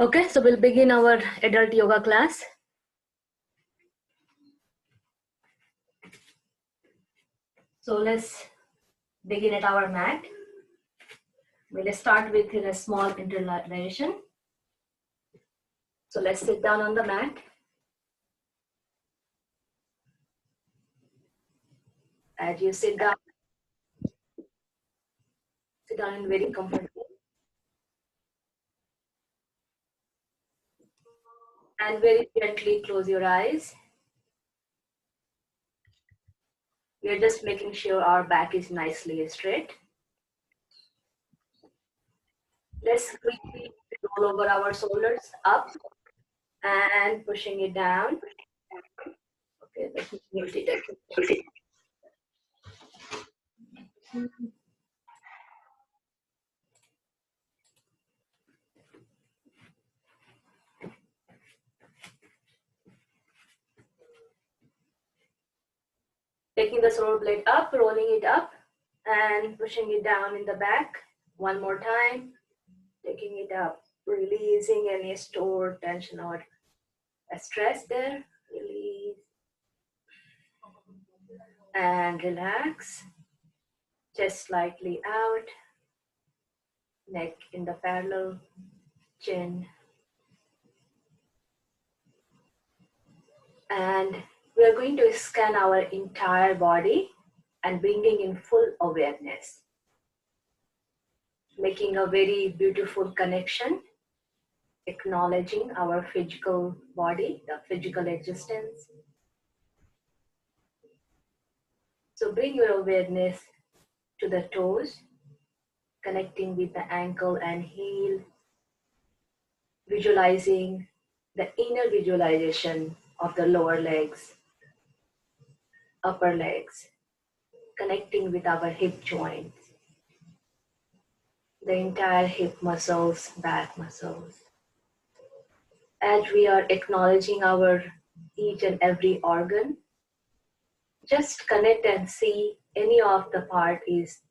Okay, so we'll begin our adult yoga class. So let's begin at our mat. We'll start with a small internalization. So let's sit down on the mat. As you sit down in very comfortable. And very gently close your eyes. We're just making sure our back is nicely straight. Let's quickly roll over our shoulders up and pushing it down. Okay, let me mute it. Taking the shoulder blade up, rolling it up and pushing it down in the back. One more time, taking it up, releasing any stored tension or stress there. Release and relax. Chest slightly out, neck in the parallel, chin. And we are going to scan our entire body and bringing in full awareness, making a very beautiful connection, acknowledging our physical body, the physical existence. So bring your awareness to the toes, connecting with the ankle and heel, visualizing the inner visualization of the lower legs, upper legs, connecting with our hip joints, the entire hip muscles, back muscles. As we are acknowledging our each and every organ, just connect and see any of the part is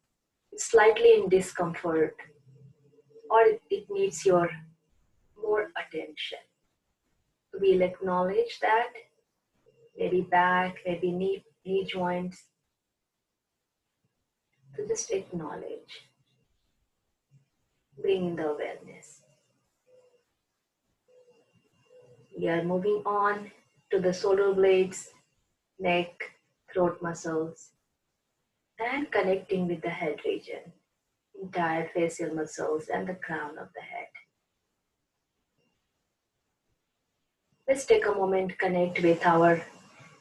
slightly in discomfort or it needs your more attention. We'll acknowledge that, maybe back, maybe knee joints. So just acknowledge, bring in the awareness. We are moving on to the shoulder blades, neck, throat muscles, and connecting with the head region, entire facial muscles and the crown of the head. Let's take a moment to connect with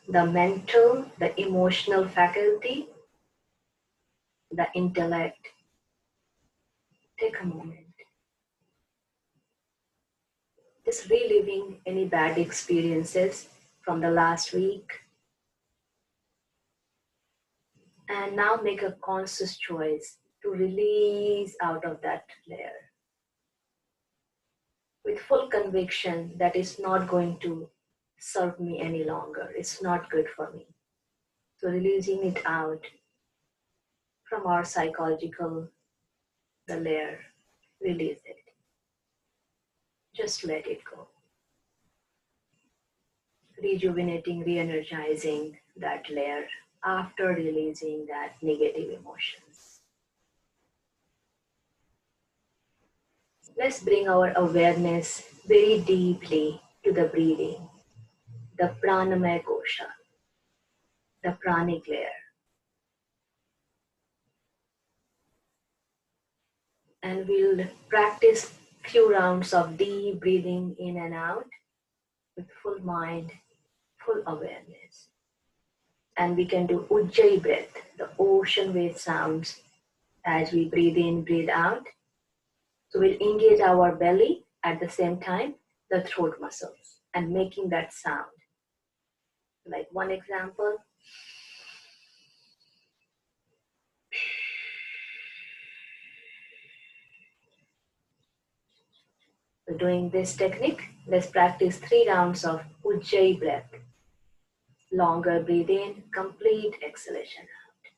the mental, the emotional faculty, the intellect. Take a moment. Just reliving any bad experiences from the last week. And now make a conscious choice to release out of that layer. With full conviction that it's not going to serve me any longer. It's not good for me. So releasing it out from our psychological, the layer, release it. Just let it go. Rejuvenating, re-energizing that layer after releasing that negative emotions. Let's bring our awareness very deeply to the breathing, the pranamaya kosha, the pranic layer. And we'll practice few rounds of deep breathing in and out with full mind, full awareness. And we can do Ujjayi breath, the ocean wave sounds as we breathe in, breathe out. So we'll engage our belly at the same time, the throat muscles, and making that sound. Like one example. So doing this technique, let's practice 3 rounds of Ujjayi breath. Longer breathe in, complete exhalation out.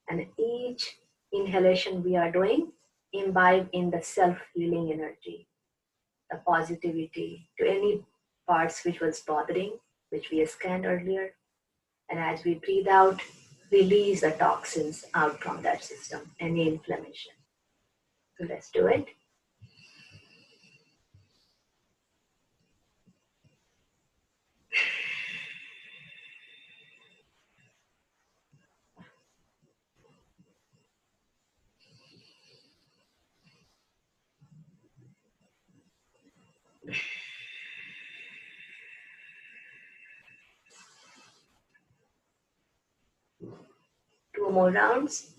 And each inhalation we are doing, imbibe in the self-healing energy. the positivity to any parts which was bothering, which we scanned earlier. And as we breathe out, release the toxins out from that system, any inflammation. So let's do it. Two more rounds.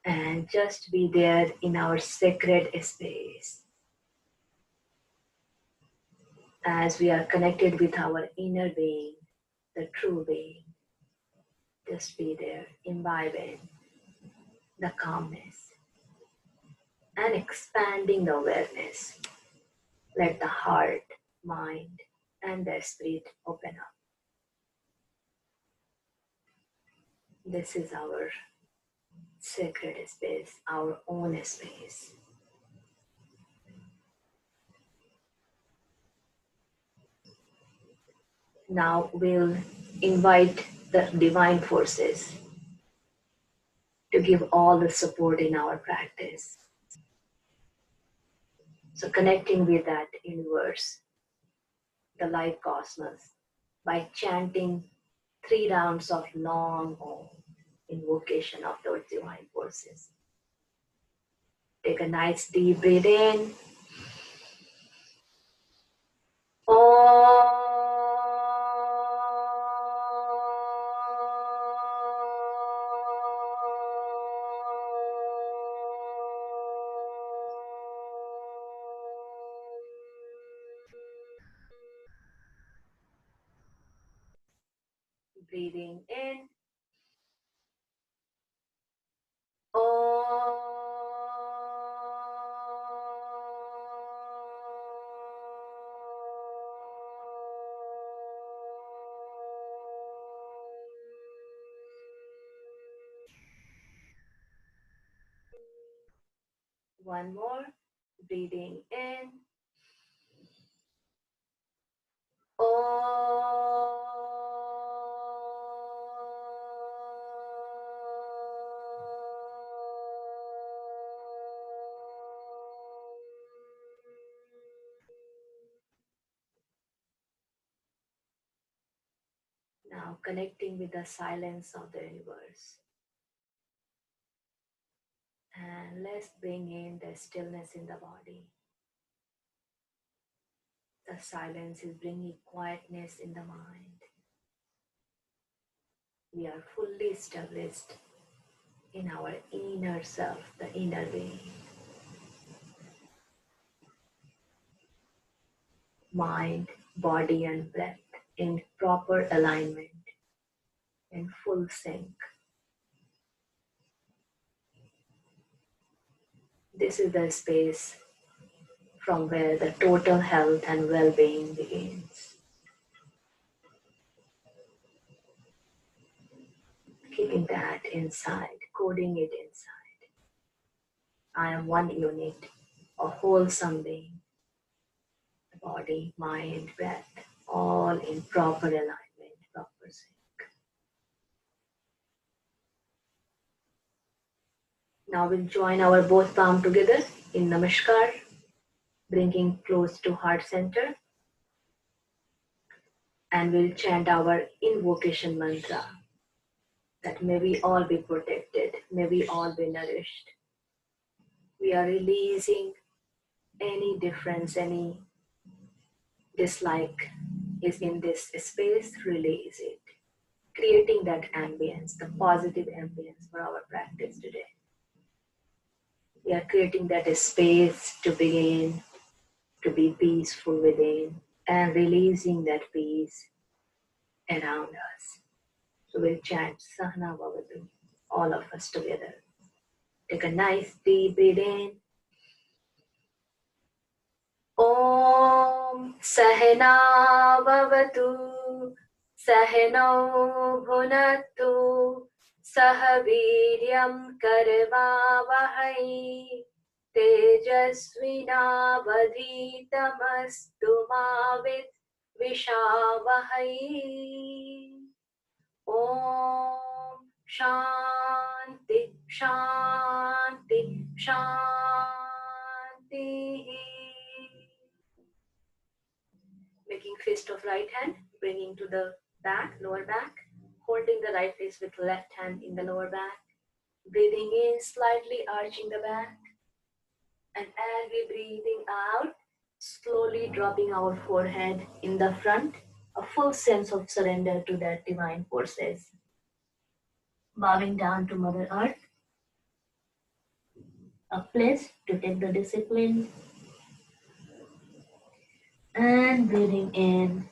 And just be there in our sacred space. As we are connected with our inner being, the true being, just be there, imbibing the calmness and expanding the awareness. Let the heart, mind, and the spirit open up. This is our sacred space, our own space. Now we'll invite the divine forces to give all the support in our practice. So connecting with that universe, the light cosmos, by chanting 3 rounds of long Om, invocation of those divine forces. Take a nice deep breath in. Om. Breathing in. Om. One more. Breathing in. Om. Now connecting with the silence of the universe. And let's bring in the stillness in the body. The silence is bringing quietness in the mind. We are fully established in our inner self, the inner being. Mind, body, and breath in proper alignment, in full sync. This is the space from where the total health and well-being begins. Keeping that inside, coding it inside. I am one unit, a wholesome being. Body, mind, breath, all in proper alignment, proper sync. Now we'll join our both palm together in Namaskar, bringing close to heart center. And we'll chant our invocation mantra that may we all be protected, may we all be nourished. We are releasing any difference, any dislike is in this space, release it. Creating that ambience, the positive ambience for our practice today. We are creating that space to begin, to be peaceful within, and releasing that peace around us. So we'll chant Sahana Bhavatu, all of us together. Take a nice deep breath in. Om Sahana Bhavatu, Sahano Bhunatu, Sahaviryam Karvavahai, Tejasvinavadhitamastu Mavit Vishavahai. Om Shanti Shanti Shanti. Making fist of right hand, bringing to the back, lower back, holding the right wrist with left hand in the lower back, breathing in, slightly arching the back, and as we breathing out, slowly dropping our forehead in the front, a full sense of surrender to that divine forces. Bowing down to Mother Earth, a place to take the discipline, and breathing in,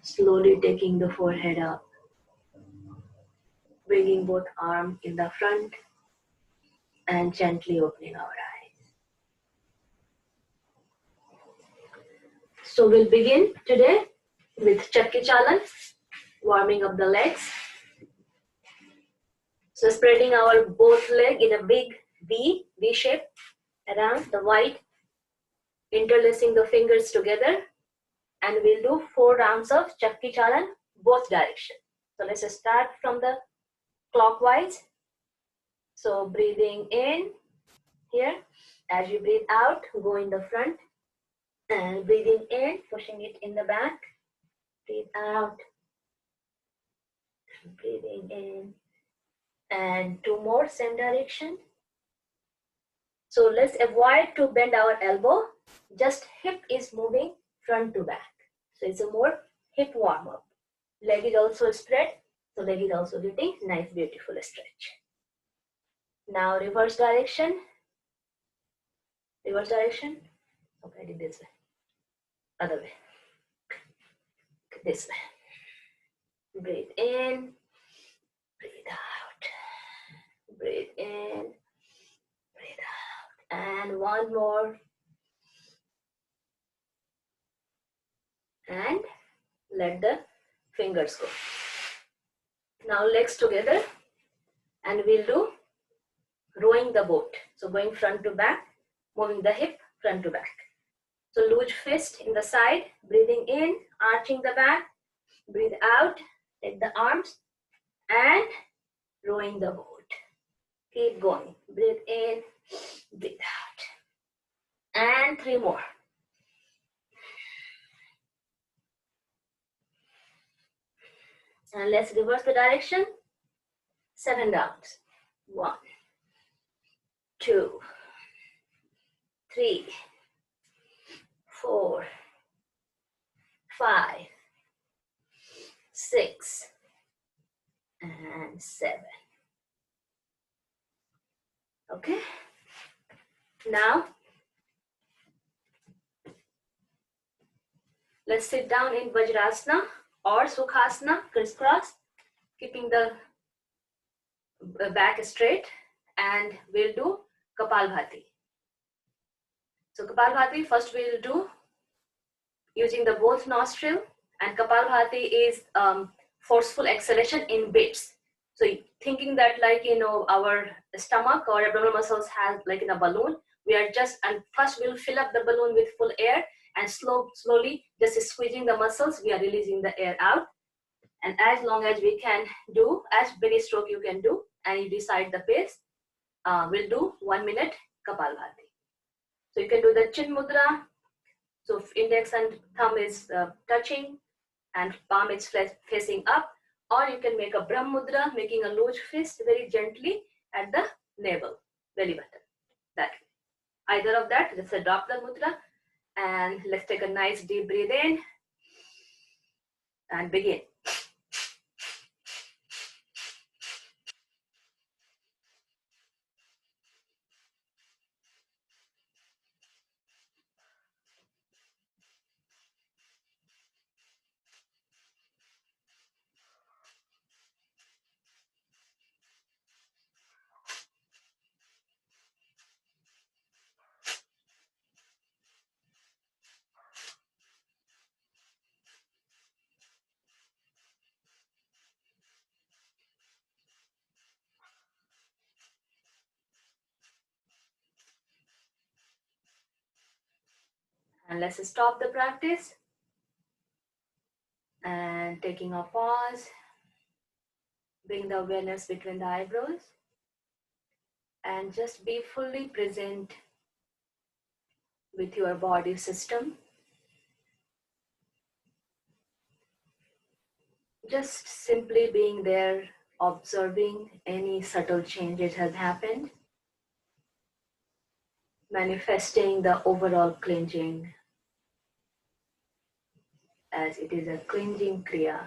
slowly taking the forehead up, bringing both arms in the front, and gently opening our eyes. So we'll begin today with Chakki Chalan, warming up the legs. So spreading our both leg in a big V shape around the wide, interlacing the fingers together, and we'll do 4 rounds of Chakki Chalan, both directions. So let's start from the clockwise. So breathing in here, as you breathe out, go in the front, and breathing in, pushing it in the back, breathe out, breathing in, and 2 more, same direction. So let's avoid to bend our elbow, just hip is moving front to back. So it's a more hip warm up. Leg is also spread, so leg is also getting nice beautiful stretch. Now reverse direction. Reverse direction. Okay, I did this way. Other way. This way. Breathe in. Breathe out. Breathe in. Breathe out. And 1 more. And let the fingers go. Now legs together. And we'll do rowing the boat. So going front to back. Moving the hip front to back. So loose fist in the side, breathing in, arching the back, breathe out, take the arms, and rowing the boat. Keep going. Breathe in, breathe out. And 3 more. And let's reverse the direction. 7 rounds. 1, 2, 3, 4, 5, 6, and 7. Okay. Now, let's sit down in Vajrasana or Sukhasana, crisscross, keeping the back straight, and we'll do Kapalbhati. So Kapalbhati, first we'll do using the both nostril, and Kapalbhati is forceful exhalation in bits. So thinking that like, our stomach or abdominal muscles has like in a balloon, we are just, and first we'll fill up the balloon with full air, and slowly just squeezing the muscles, we are releasing the air out. And as long as we can do, as many stroke you can do, and you decide the pace, we'll do 1 minute Kapalbhati. So you can do the chin mudra. So index and thumb is touching, and palm is facing up, or you can make a Brahm mudra, making a loose fist very gently at the navel, belly button. That way. Either of that, let's adopt the mudra, and let's take a nice deep breath in, and begin. And let's stop the practice and taking a pause. Bring the awareness between the eyebrows and just be fully present with your body system. Just simply being there, observing any subtle changes has happened, manifesting the overall cleansing as it is a cleansing kriya,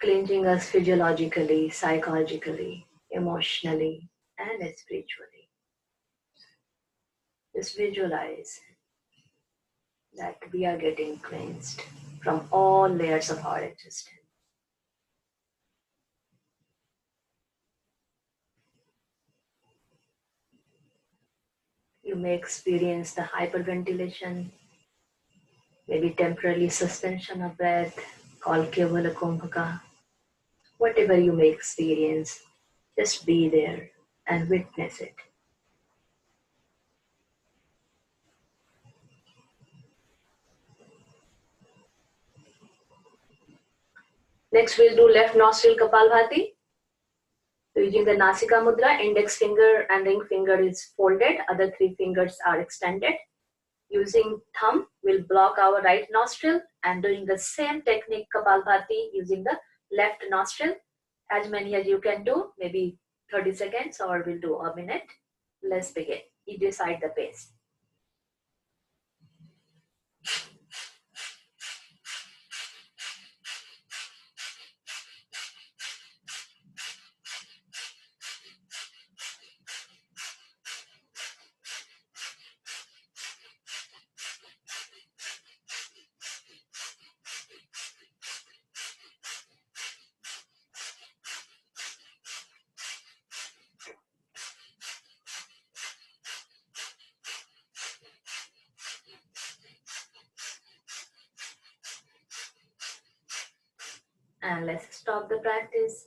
cleansing us physiologically, psychologically, emotionally, and spiritually. Just visualize that we are getting cleansed from all layers of our existence. You may experience the hyperventilation, maybe temporary suspension of breath called Kevala Kumbhaka. Whatever you may experience, just be there and witness it. Next, we'll do left nostril Kapalbhati. So using the Nasika Mudra, index finger and ring finger is folded, other three fingers are extended. Using thumb, we'll block our right nostril and doing the same technique Kapalbhati using the left nostril. As many as you can do, maybe 30 seconds or we'll do a minute. Let's begin. You decide the pace. And let's stop the practice.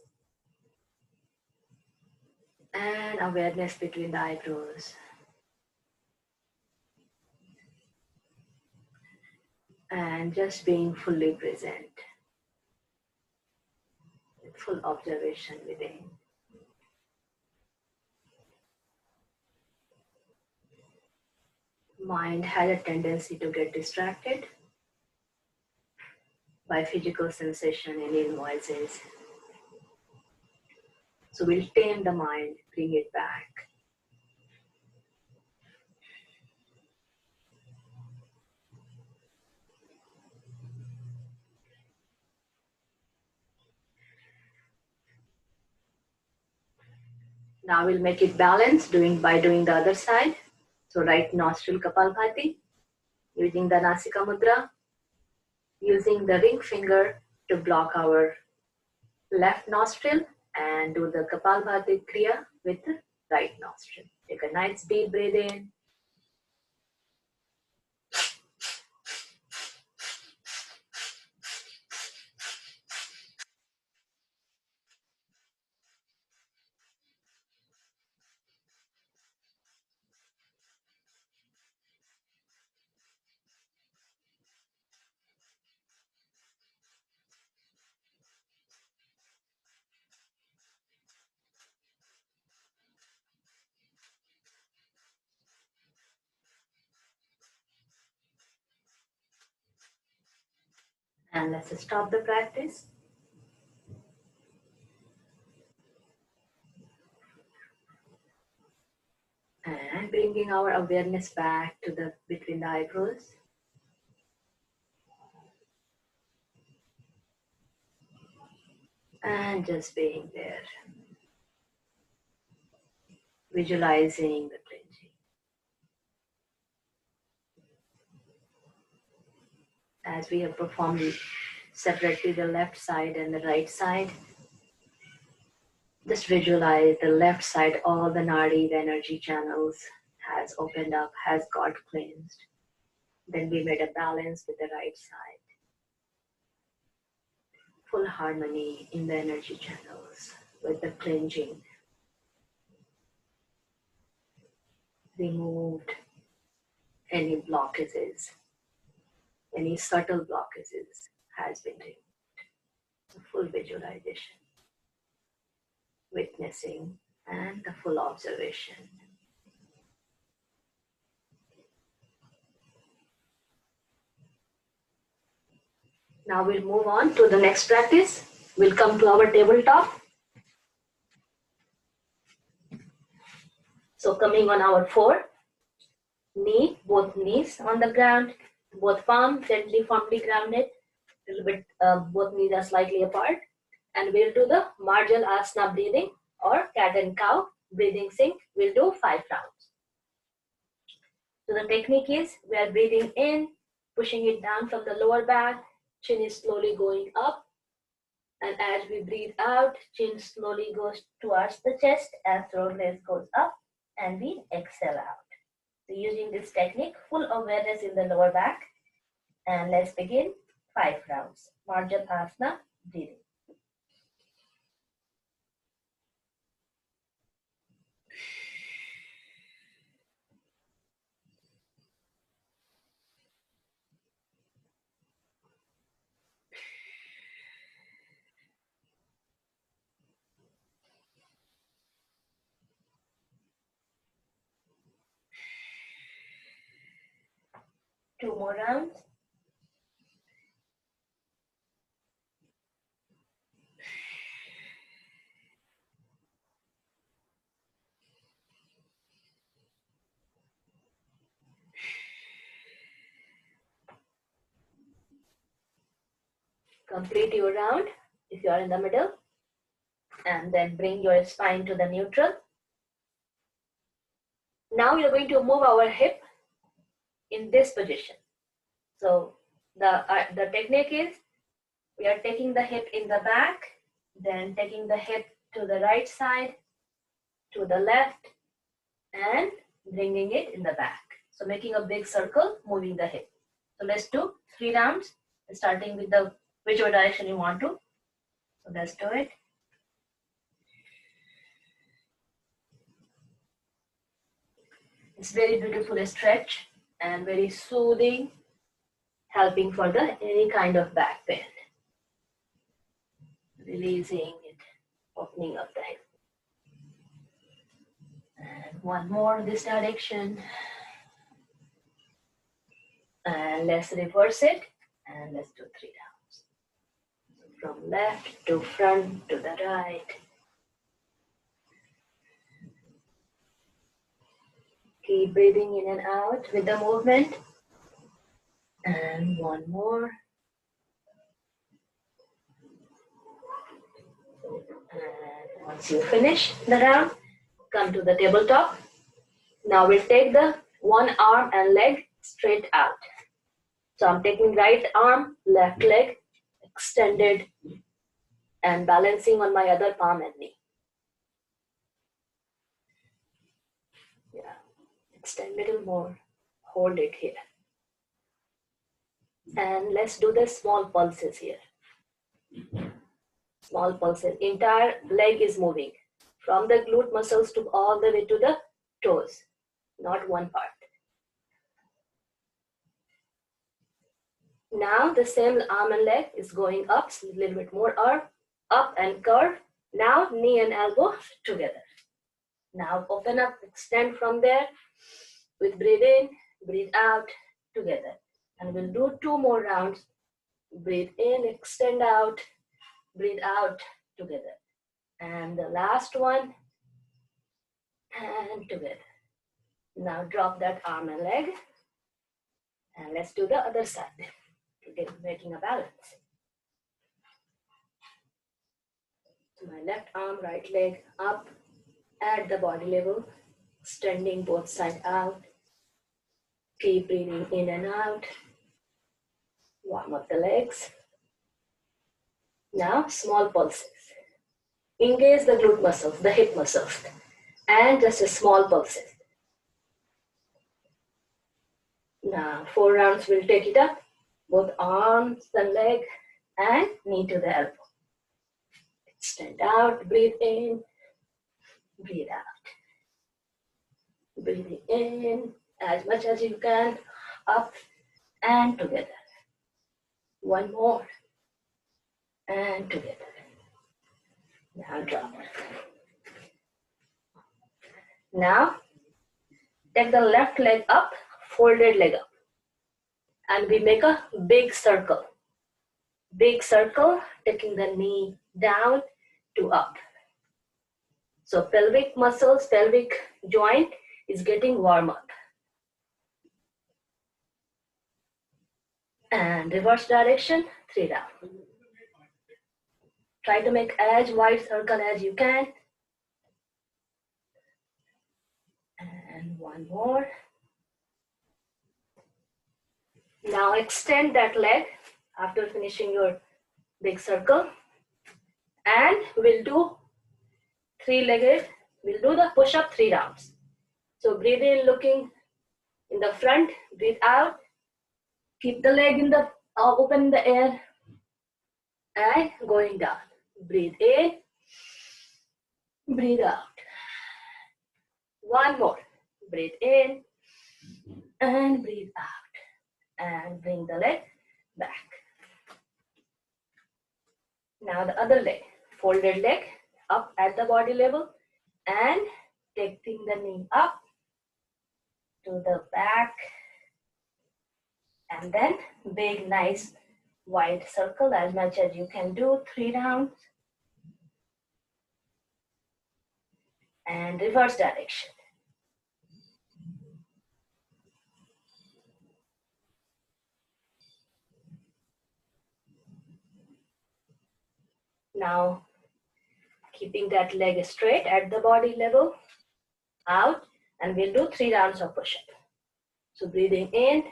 And awareness between the eyebrows. And just being fully present. With full observation within. Mind has a tendency to get distracted by physical sensation and invoices. So we'll tame the mind, bring it back. Now we'll make it balanced by doing the other side. So right nostril Kapalbhati, using the Nasika Mudra, using the ring finger to block our left nostril and do the Kapalbhati Kriya with the right nostril. Take a nice deep breath in. And let's stop the practice. And bringing our awareness back to the between the eyebrows. And just being there. Visualizing the cleansing. As we have performed separately the left side and the right side, just visualize the left side, all the nadi, the energy channels has opened up, has got cleansed. Then we made a balance with the right side. Full harmony in the energy channels with the cleansing. Removed any blockages, any subtle blockages has been removed. Full visualization, witnessing, and the full observation. Now we'll move on to the next practice. We'll come to our tabletop. So coming on our 4, knee, both knees on the ground, both palms gently firmly grounded, little bit, both knees are slightly apart. And we'll do the Marjal Asana breathing or cat and cow breathing sync. We'll do 5 rounds. So the technique is we are breathing in, pushing it down from the lower back, chin is slowly going up. And as we breathe out, chin slowly goes towards the chest as throat goes up, and we exhale out. So using this technique, full awareness in the lower back. And let's begin 5 rounds. Marjal Asana breathing. Two more rounds. Complete your round if you are in the middle, and then bring your spine to the neutral. Now we are going to move our hip in this position. So the technique is we are taking the hip in the back, then taking the hip to the right side, to the left, and bringing it in the back. So making a big circle, moving the hip. So let's do 3 rounds, starting with the whichever direction you want to. So let's do it. It's very beautiful stretch and very soothing, helping for any kind of back pain. Releasing it, opening up the hip. And one more this direction. And let's reverse it, and let's do 3 rounds. So from left to front to the right. Keep breathing in and out with the movement. And one more. And once you finish the round, come to the tabletop. Now we'll take the one arm and leg straight out. So I'm taking right arm, left leg extended and balancing on my other palm and knee. Yeah, extend a little more, hold it here. And let's do the small pulses here. Small pulses, entire leg is moving from the glute muscles to all the way to the toes, not one part. Now the same arm and leg is going up, a little bit more up and curve. Now knee and elbow together. Now open up, extend from there with breathe in, breathe out together. And we'll do 2 more rounds. Breathe in, extend out, breathe out together. And the last one, and together. Now drop that arm and leg. And let's do the other side, making a balance. So my left arm, right leg up at the body level, extending both sides out. Keep breathing in and out. Warm up the legs. Now small pulses. Engage the glute muscles, the hip muscles, and just a small pulses. Now 4 rounds, we'll take it up. Both arms, the leg, and knee to the elbow. Extend out, breathe in, breathe out. Breathing in as much as you can, up and together. One more, and together. Now drop. Now, take the left leg up, folded leg up. And we make a big circle. Big circle, taking the knee down to up. So pelvic muscles, pelvic joint is getting warm up. And reverse direction, 3 down. Try to make as wide circle as you can. And one more. Now extend that leg after finishing your big circle. And we'll do 3-legged. We'll do the push-up 3 rounds. So breathe in, looking in the front. Breathe out. Keep the leg in the open in the air. And going down. Breathe in. Breathe out. One more. Breathe in. And breathe out. And bring the leg back. Now the other leg, folded leg up at the body level and taking the knee up to the back and then big nice wide circle as much as you can do, 3 rounds. And reverse direction. Now, keeping that leg straight at the body level, out, and we'll do 3 rounds of push-up. So breathing in,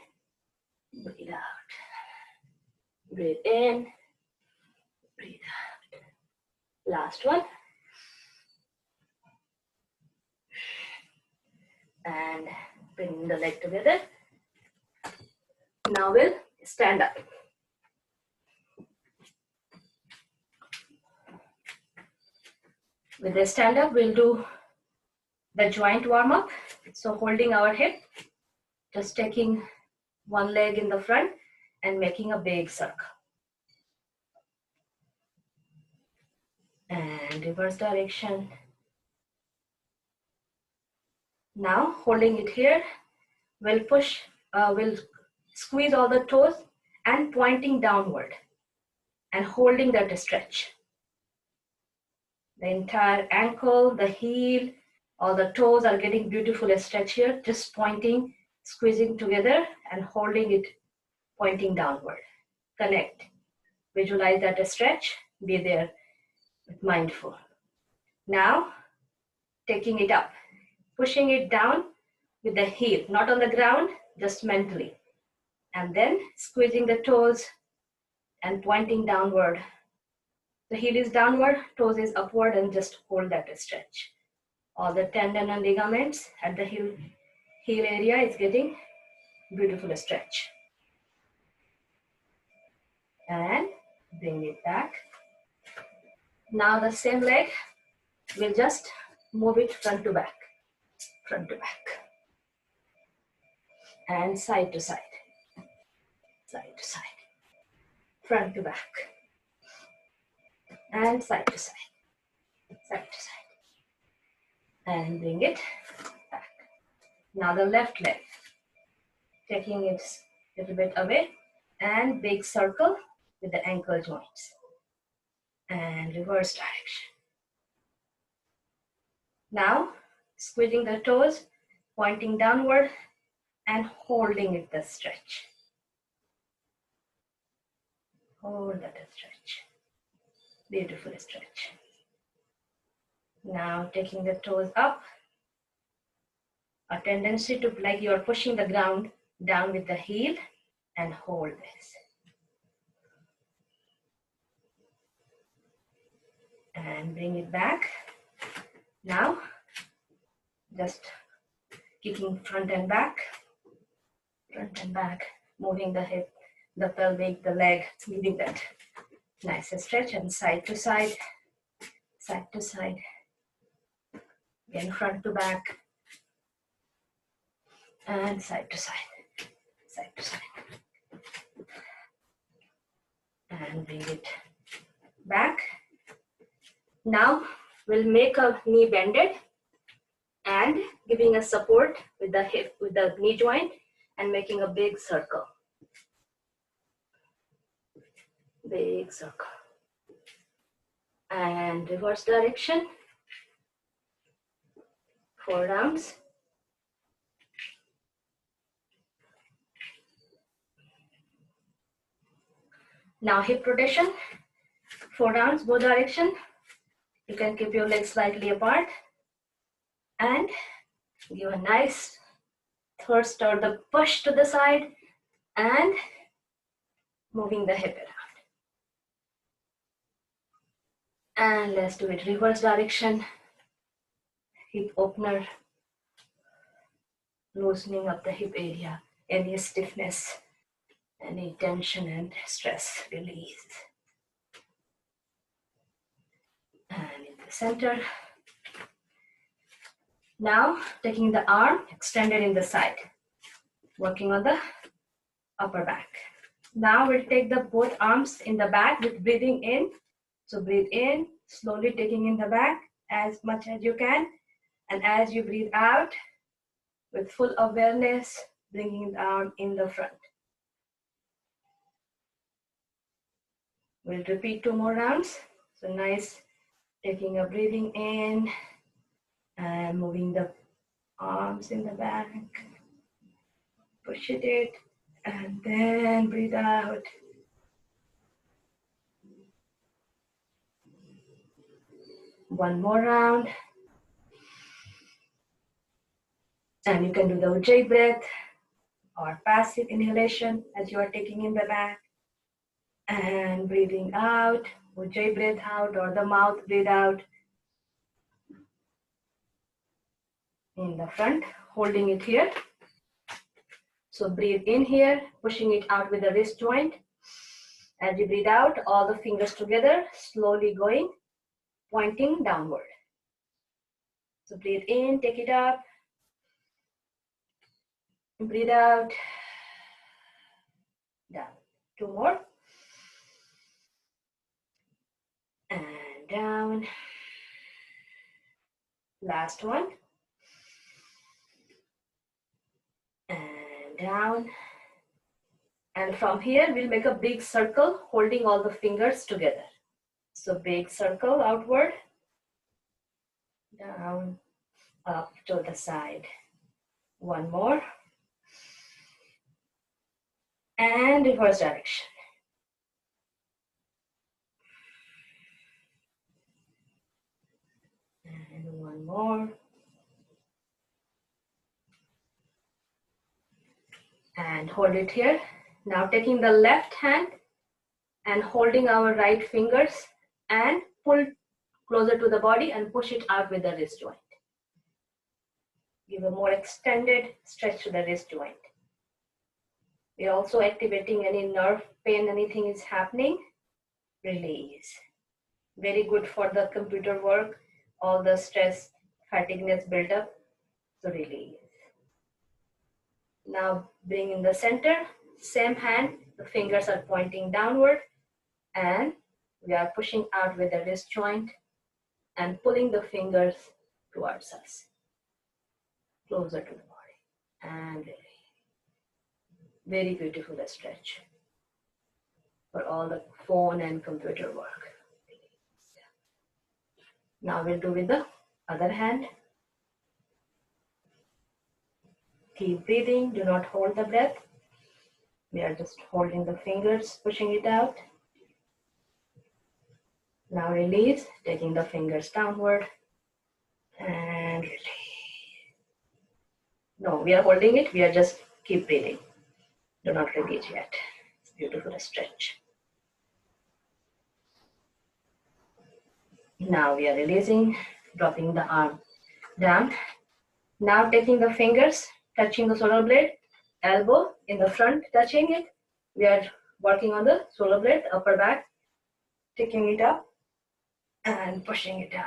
breathe out. Breathe in, breathe out. Last one. And bring the leg together. Now we'll stand up. With the stand up, we'll do the joint warm up. So holding our hip, just taking one leg in the front and making a big circle. And reverse direction. Now holding it here, we'll we'll squeeze all the toes and pointing downward and holding that stretch. The entire ankle, the heel, all the toes are getting beautiful stretch here, just pointing, squeezing together and holding it, pointing downward. Connect. Visualize that stretch, be there, mindful. Now, taking it up, pushing it down with the heel, not on the ground, just mentally. And then squeezing the toes and pointing downward. The heel is downward, toes is upward, and just hold that stretch. All the tendon and ligaments at the heel area is getting beautiful stretch. And bring it back. Now the same leg, we'll just move it front to back, front to back. And side to side, side to side, front to back. And side to side, side to side. And bring it back. Now the left leg, taking it a little bit away and big circle with the ankle joints. And reverse direction. Now squeezing the toes, pointing downward and holding it the stretch. Hold that stretch. Beautiful stretch. Now taking the toes up. A tendency to like you're pushing the ground down with the heel and hold this. And bring it back. Now, just kicking front and back, moving the hip, the pelvic, the leg, leaving that nice stretch and side to side, side to side. Again, front to back. and side to side, side to side. And bring it back. Now we'll make a knee bended and giving a support with the hip, with the knee joint, and making a big circle. Big circle. And reverse direction. 4 rounds. Now hip rotation. 4 rounds, both direction. You can keep your legs slightly apart and give a nice thrust or the push to the side and moving the hip around. And let's do it reverse direction. Hip opener. Loosening up the hip area. Any stiffness, any tension and stress release. And in the center. Now taking the arm extended in the side, working on the upper back. Now we'll take the both arms in the back with breathing in. So breathe in, slowly taking in the back as much as you can. And as you breathe out, with full awareness, bringing the arm in the front. We'll repeat 2 more rounds. So nice, taking a breathing in and moving the arms in the back. Push it and then breathe out. One more round. And you can do the Ujjayi breath or passive inhalation as you are taking in the back. And breathing out, Ujjayi breath out or the mouth breathe out. In the front, holding it here. So breathe in here, pushing it out with the wrist joint. As you breathe out, all the fingers together, slowly going, pointing downward. So breathe in, take it up. Breathe out, down. 2 more. And down. Last one. And down. And from here, we'll make a big circle, holding all the fingers together. So big circle outward, down, up to the side. 1 more. And reverse direction. And 1 more. And hold it here. Now taking the left hand and holding our right fingers and pull closer to the body and push it out with the wrist joint. Give a more extended stretch to the wrist joint. We are also activating any nerve pain, anything is happening, release. Very good for the computer work, all the stress, fatigueness built up, so release. Now bring in the center, same hand, the fingers are pointing downward and we are pushing out with the wrist joint and pulling the fingers towards us, closer to the body and release. Very beautiful stretch for all the phone and computer work. Now we'll do with the other hand. Keep breathing, do not hold the breath. We are just holding the fingers, pushing it out. Now release, taking the fingers downward and release. No, we are holding it, we are just keep breathing. Do not release yet. It's a beautiful stretch. Now we are releasing, dropping the arm down. Now taking the fingers, touching the shoulder blade, elbow in the front, touching it. We are working on the shoulder blade, upper back, taking it up and pushing it down.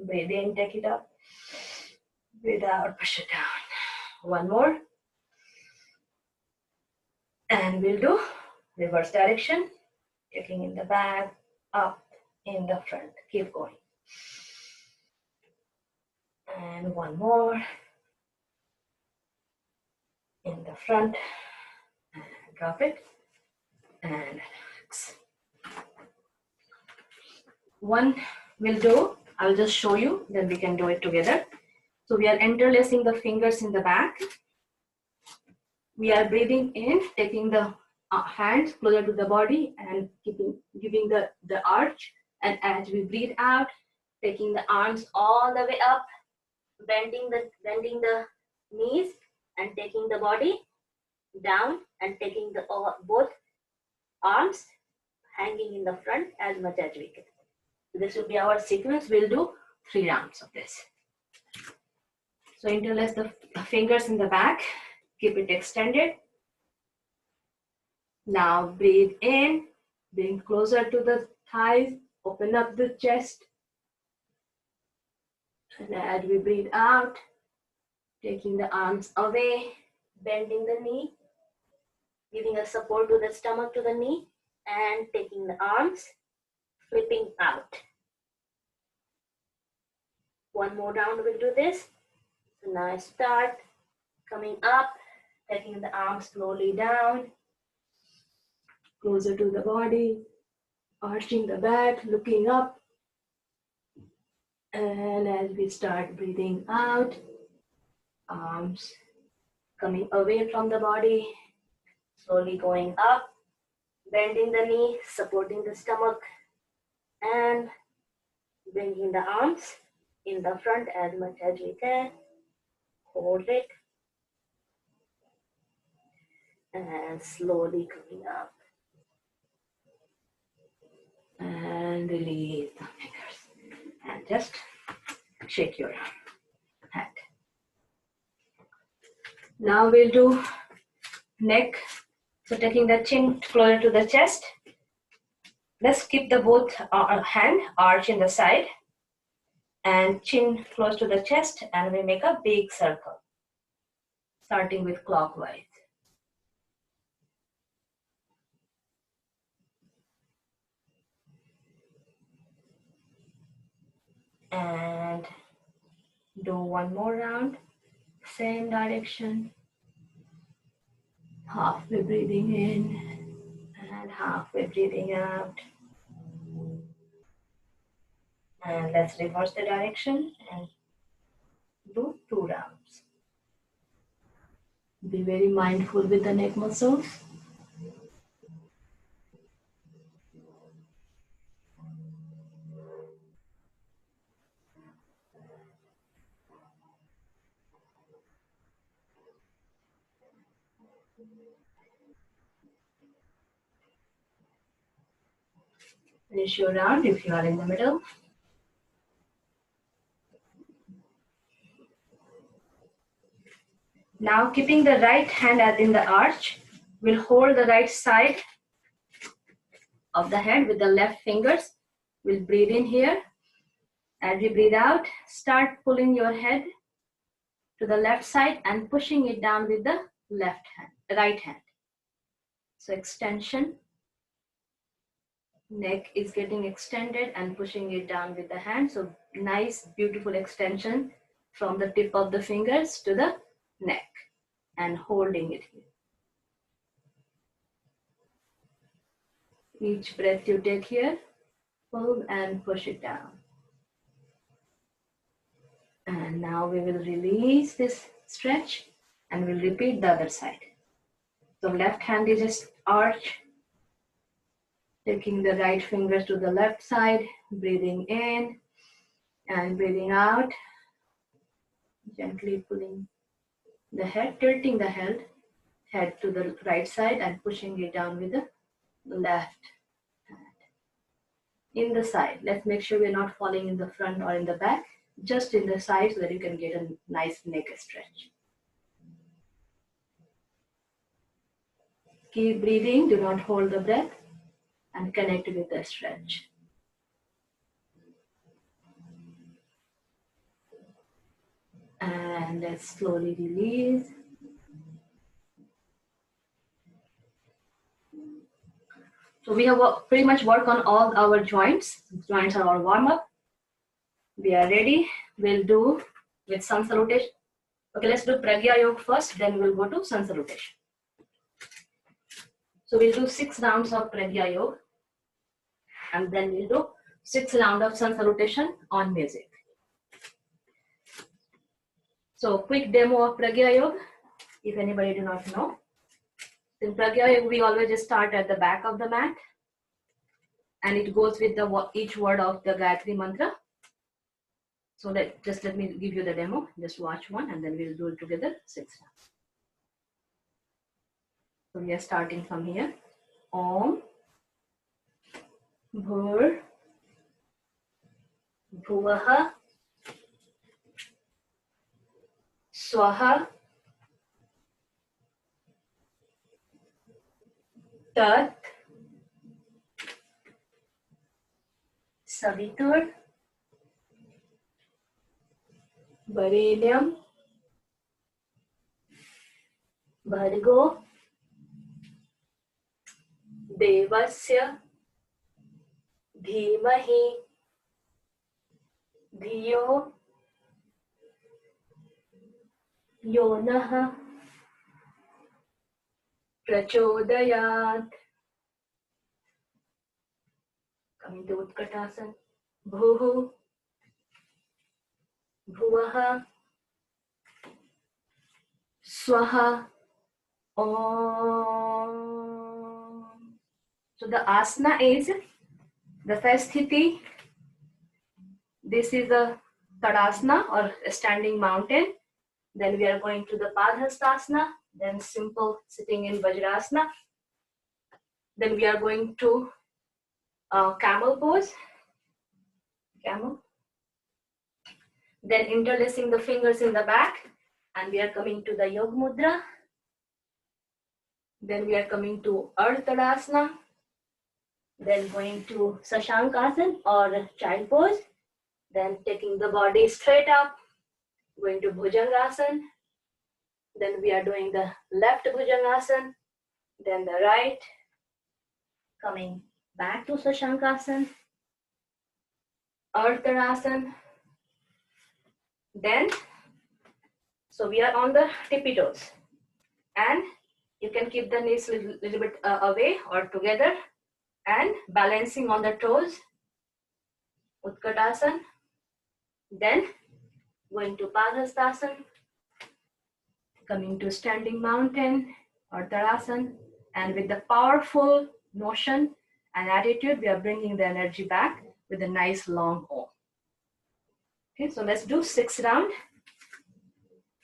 Breathe in, take it up. Breathe out, push it down. One more. And we'll do reverse direction, taking in the back, up, in the front. Keep going. And one more. In the front. And drop it. And relax. One will do. I'll just show you, then we can do it together. So we are interlacing the fingers in the back. We are breathing in, taking the hands closer to the body and giving the arch. And as we breathe out, taking the arms all the way up, bending the knees and taking the body down and taking the both arms hanging in the front as much as we can. So this will be our sequence. We'll do 3 rounds of this. So interlace the fingers in the back, keep it extended. Now breathe in, bring closer to the thighs, open up the chest. And as we breathe out, taking the arms away, bending the knee, giving a support to the stomach, to the knee, and taking the arms, flipping out. One more round we'll do this. So now I start coming up, taking the arms slowly down, closer to the body, arching the back, looking up. And as we start breathing out, arms coming away from the body, slowly going up, bending the knee, supporting the stomach, and bringing the arms in the front as much as we can. Hold it. And slowly coming up. And release the fingers. And just shake your hand. Now we'll do neck. So taking the chin closer to the chest. Let's keep the both hand arch in the side and chin close to the chest, and we make a big circle, starting with clockwise. And do one more round, same direction. Halfway breathing in and halfway breathing out. And let's reverse the direction and do 2 rounds. Be very mindful with the neck muscles. Finish your round if you are in the middle. Now keeping the right hand as in the arch, we'll hold the right side of the head with the left fingers. We'll breathe in here. As we breathe out, start pulling your head to the left side and pushing it down with the right hand. So extension, neck is getting extended and pushing it down with the hand. So nice, beautiful extension from the tip of the fingers to the neck and holding it here. Each breath you take here, pull and push it down. And now we will release this stretch and we'll repeat the other side. So left hand is just arch, taking the right fingers to the left side, breathing in and breathing out, gently pulling the head, tilting the head to the right side and pushing it down with the left hand. In the side, let's make sure we're not falling in the front or in the back, just in the side so that you can get a nice neck stretch. Keep breathing, do not hold the breath and connect with the stretch. And let's slowly release. So we have pretty much worked on all our joints. Joints are all warm up. We are ready. We'll do with sun salutation. Okay, let's do Pragya Yoga first, then we'll go to sun salutation. So we'll do 6 rounds of Pragya Yoga, and then we'll do 6 rounds of sun salutation on music. So quick demo of Pragya Yoga, if anybody do not know. In Pragya Yoga, we always just start at the back of the mat, and it goes with each word of the Gayatri mantra. So let me give you the demo. Just watch one, and then we'll do it together 6 rounds. So we are starting from here. Om Bhur Bhuvaha Swaha Tat Savitur Varenyam Bhargo Devasya Dhimahi Dhiyo Yonah Prachodayat. Coming to Utkatasana. Bhuhu Bhuvaha Swaha Om. So the asana is the first sthiti. This is a Tadasana or a standing mountain. Then we are going to the Padhastasana, then simple sitting in Vajrasana. Then we are going to camel pose, camel. Then interlacing the fingers in the back, and we are coming to the Yoga Mudra. Then we are coming to Ardha Then going to Sashankasana or child pose. Then taking the body straight up, going to Bhujangasana. Then we are doing the left Bhujangasana, then the right, coming back to Sashankasana, Ardha Then, so we are on the tippy toes, and you can keep the knees a little bit away or together, and balancing on the toes, Utkatasana. Then going to Padhastasana, coming to standing mountain, Ardha and with the powerful motion and attitude, we are bringing the energy back with a nice long Om. Okay, so let's do 6 rounds.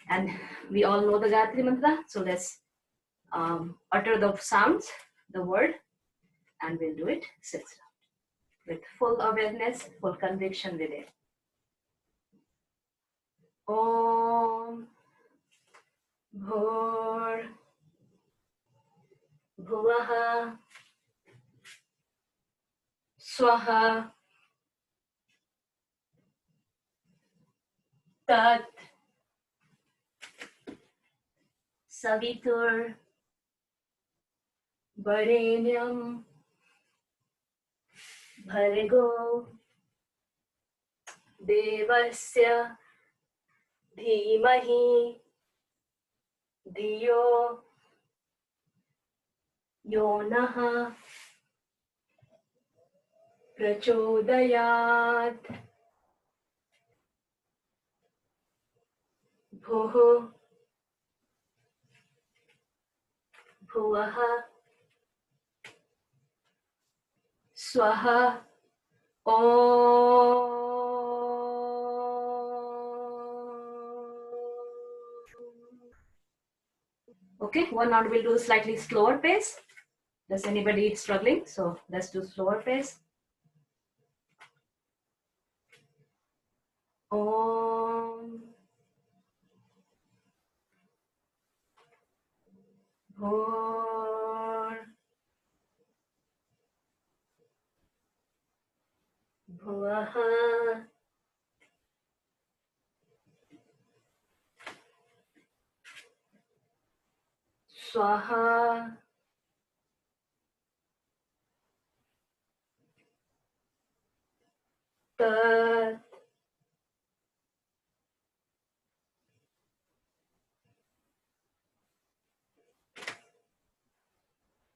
And we all know the Gayatri Mantra, so let's utter the sounds, the word, and we'll do it 6 rounds with full awareness, full conviction within. Om Bhur Bhuvaha Swaha Tat Savitur Varenyam Bhargo Devasya Dhimahi Dhiyo Yonah Prachodayat. Bhuhu Bhuvaha Swaha Om. Okay, one round we'll do slightly slower pace. Does anybody struggling? So let's do slower pace. Om Bhur Bhuvaha Swaha. Tat.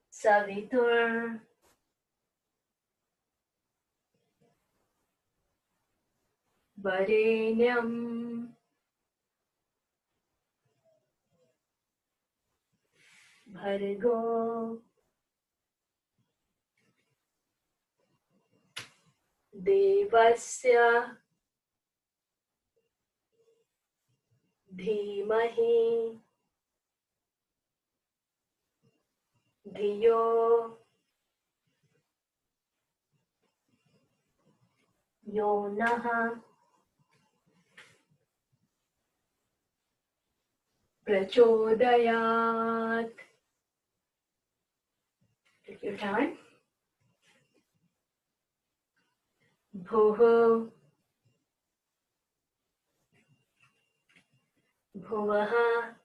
Savitur. Varenyam. Bhargo. Devasya. Dhimahi. Dhiyo. Yonaha. Prachodayat. Take your time. Bhuhu. Bhuvaha.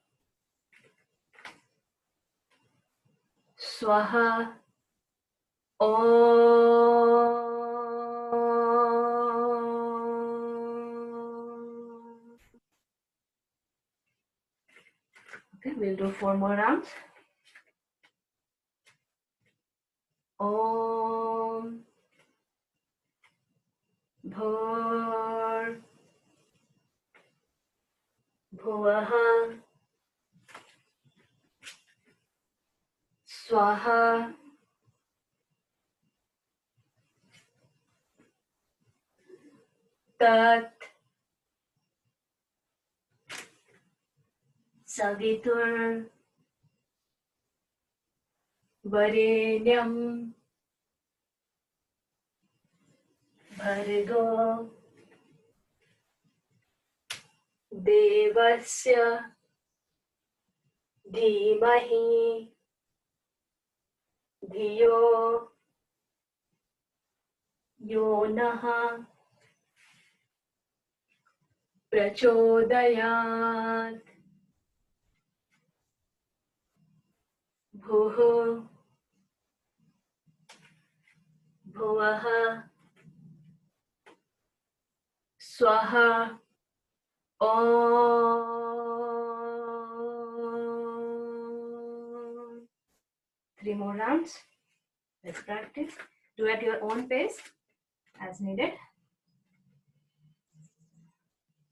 Swaha. Om. Okay, we'll do 4 more rounds. Om. Bhur. Bhuvaha. Swaha. Tat. Savitur. Varenyam. Bhargo. Devasya. Dhimahi. Dhiyo. Yonaha. Prachodayat. Bhuhu. Bhuvaha. Swaha. Om. 3 more rounds. Let's practice. Do at your own pace as needed.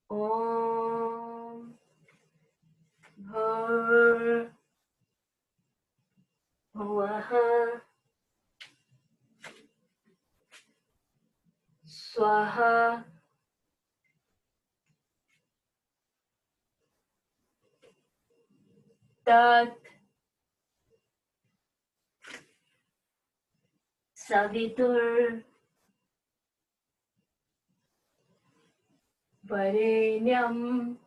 Om. Bhur. Bhuvaha. Swaha. Tat. Savitur. Varenyam.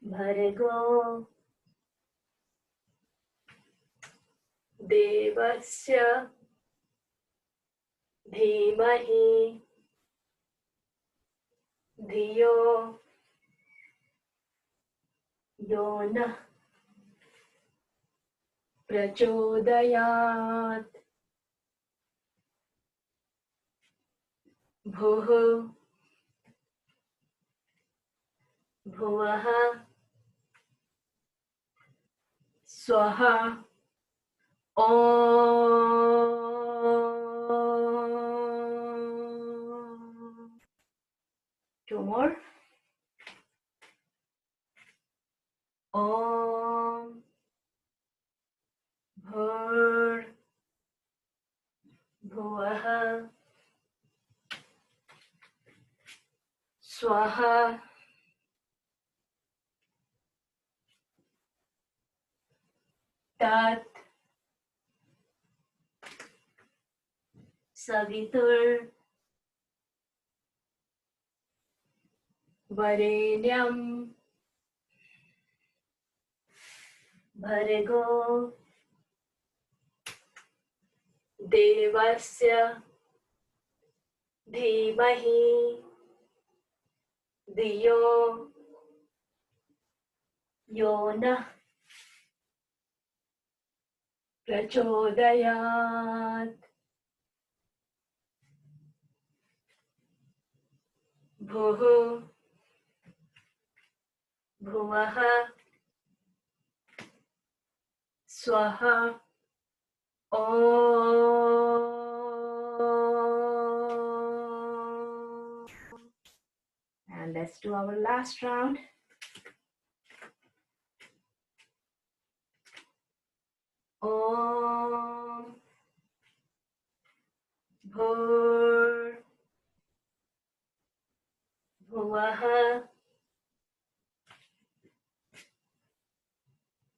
Bhargo. Devasya. Dhimahi. Dhiyo. Yonah. Prachodayat. Bhuhu. Bhuvaha. Swaha. Om. 2 more. Om. Bhur. Bhuvaha. Swaha. Tat. Savitur. Varenyam. Bhargo. Devasya. Dhimahi. Dhiyo. Yona prachodayat. Bhuhu bhuvaha swaha. Om. And let's do our last round. Om Bhur Bhuvaha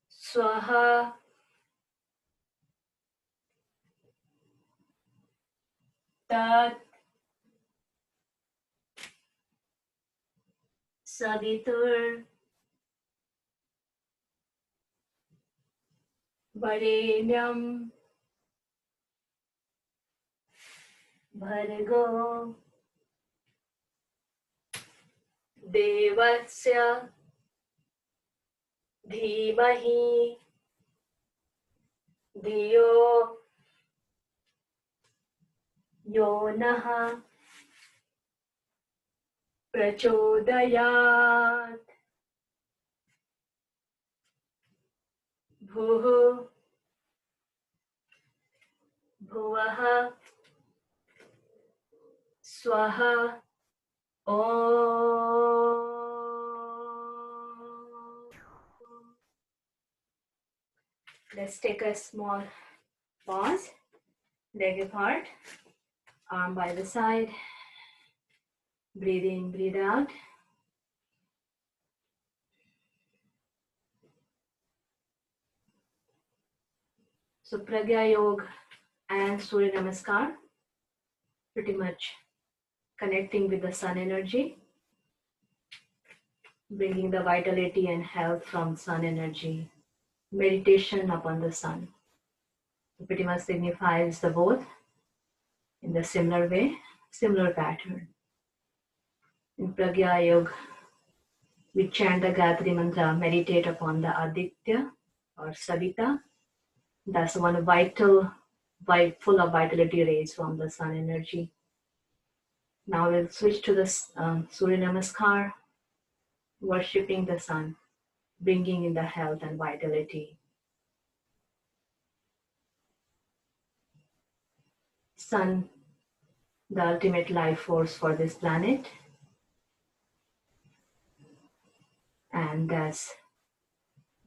Swaha Tat Savitur Varenyam Bhargo Devasya Dhimahi Dhiyo Yonaha Prachodayat. Bhuhu Bhuvaha Swaha. Om. Let's take a small pause. Leg apart, arm by the side. Breathe in, breathe out. So Pragya Yoga and Surya Namaskar, pretty much connecting with the sun energy, bringing the vitality and health from sun energy. Meditation upon the sun. It pretty much signifies the both in the similar way, similar pattern. In Pragya Yoga, we chant the Gayatri Mantra, meditate upon the Aditya or Savita. That's one vital, full of vitality rays from the sun energy. Now we'll switch to the Surya Namaskar, worshipping the sun, bringing in the health and vitality. Sun, the ultimate life force for this planet, and that's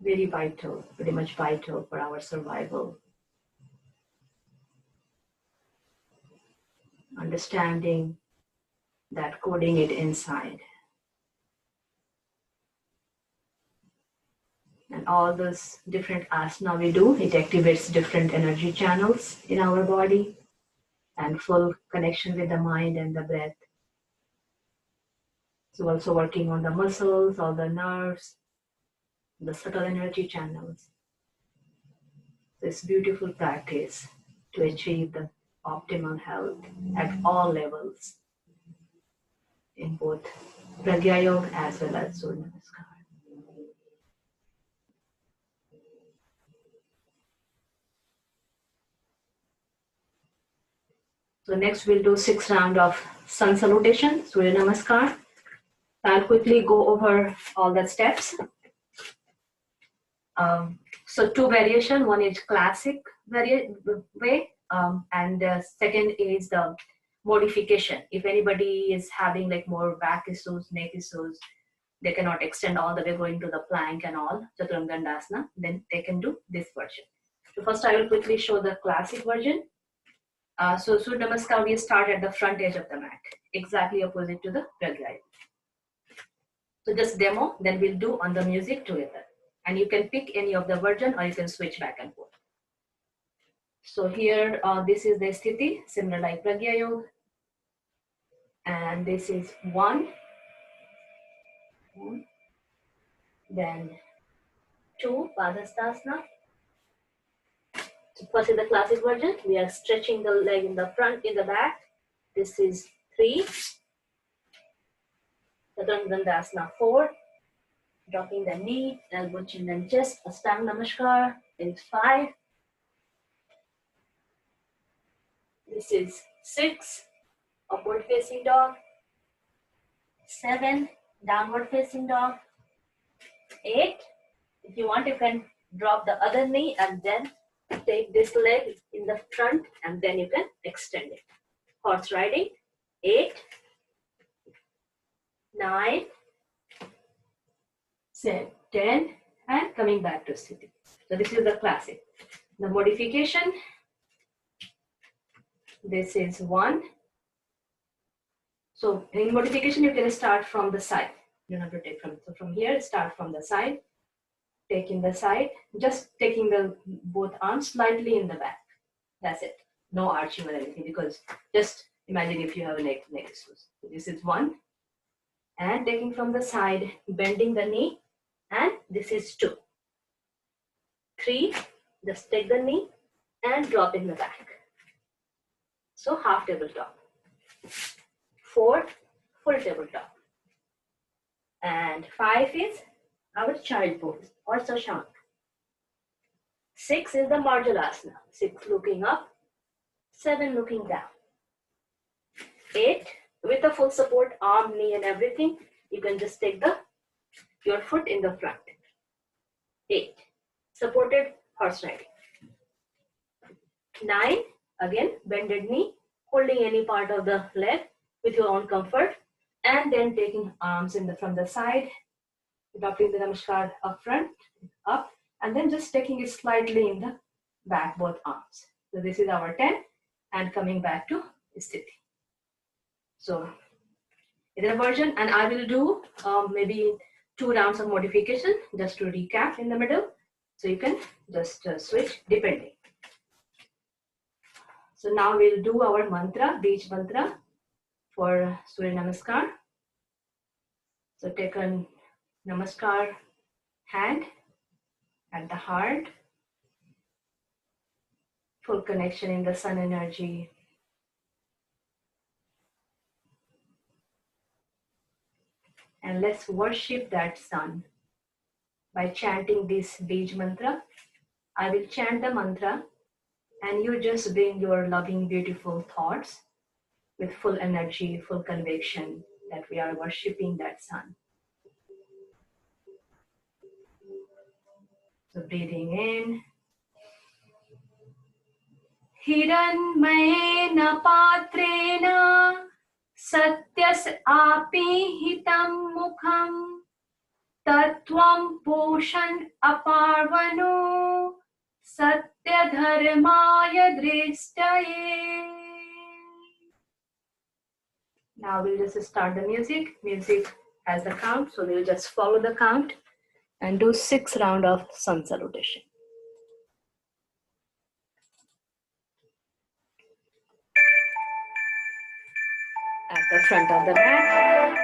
very vital, pretty much vital for our survival. Understanding that, coding it inside. And all those different asana we do, it activates different energy channels in our body and full connection with the mind and the breath. So also working on the muscles, all the nerves, the subtle energy channels. This beautiful practice to achieve the optimal health at all levels in both Pragya Yoga as well as Surya Namaskar. So next we'll do 6 rounds of sun salutation, Surya Namaskar. I'll quickly go over all the steps. So 2 variation, one is classic way, and the second is the modification. If anybody is having like more back issues, neck issues, they cannot extend all the way going to the plank and all, Chaturangandasana, then they can do this version. So first I will quickly show the classic version. So Surya Namaskar, we start at the front edge of the mat, exactly opposite to the Pragya. So just demo, then we'll do on the music together. And you can pick any of the version or you can switch back and forth. So here, this is the sthiti, similar like Pragya Yoga. And this is 1, then 2, Padhastasana. So first is the classic version. We are stretching the leg in the front, in the back. This is 3, Chaturangandasana 4, Dropping the knee, elbow, chin and chest. Astang Namaskar is 5. This is 6. Upward facing dog. 7. Downward facing dog. 8. If you want, you can drop the other knee and then take this leg in the front and then you can extend it. Horse riding. 8. 9. 10. And coming back to sitting. So this is the classic. The modification. This is 1. So in modification, you can start from the side. You don't have to take from, so from here, start from the side, taking the side, just taking the both arms slightly in the back. That's it. No arching or anything, because just imagine if you have a neck issues. So this is 1. And taking from the side, bending the knee, and this is 2. 3, just take the knee and drop in the back. So half tabletop. 4, full tabletop. And 5 is our child pose or Shashank. 6 is the Marjalasana. 6 looking up, 7 looking down. 8 with a full support, arm, knee and everything. You can just take your foot in the front. 8, supported horse riding. 9, again bended knee, holding any part of the leg with your own comfort, and then taking arms from the side, adopting the Namaskar up front, up, and then just taking it slightly in the back, both arms. So this is our 10, and coming back to Sthiti. So it is a version, and I will do maybe 2 rounds of modification just to recap in the middle. So you can just switch depending. So now we'll do our mantra, beach mantra for Surya Namaskar. So take a Namaskar hand at the heart, full connection in the sun energy. And let's worship that sun by chanting this Bij mantra. I will chant the mantra and you just bring your loving, beautiful thoughts with full energy, full conviction that we are worshiping that sun. So breathing in. Hiranmayena patrena satyas apihitam mukham Tattvam Poshan Aparvano Satya Dharmaya Dristaye. Now we'll just start the music. Music has the count, so we'll just follow the count and do 6 rounds of sun salutation. At the front of the mat.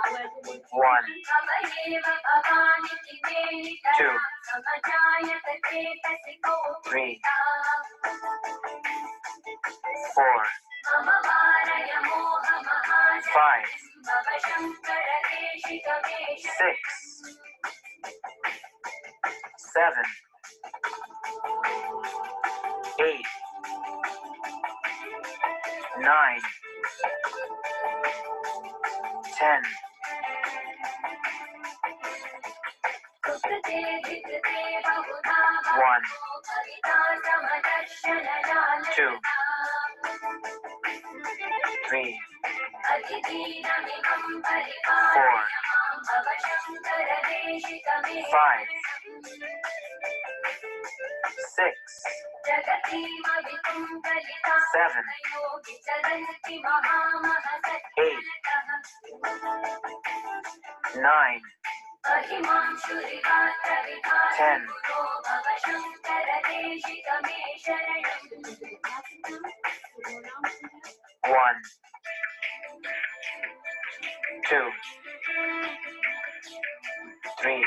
1, 2, 3, 4, 5, 6, 7, 8, 9, 10, 1, 2, 3, 4, 5, 6, 7, 8, 9, 10, 1, 2, 3,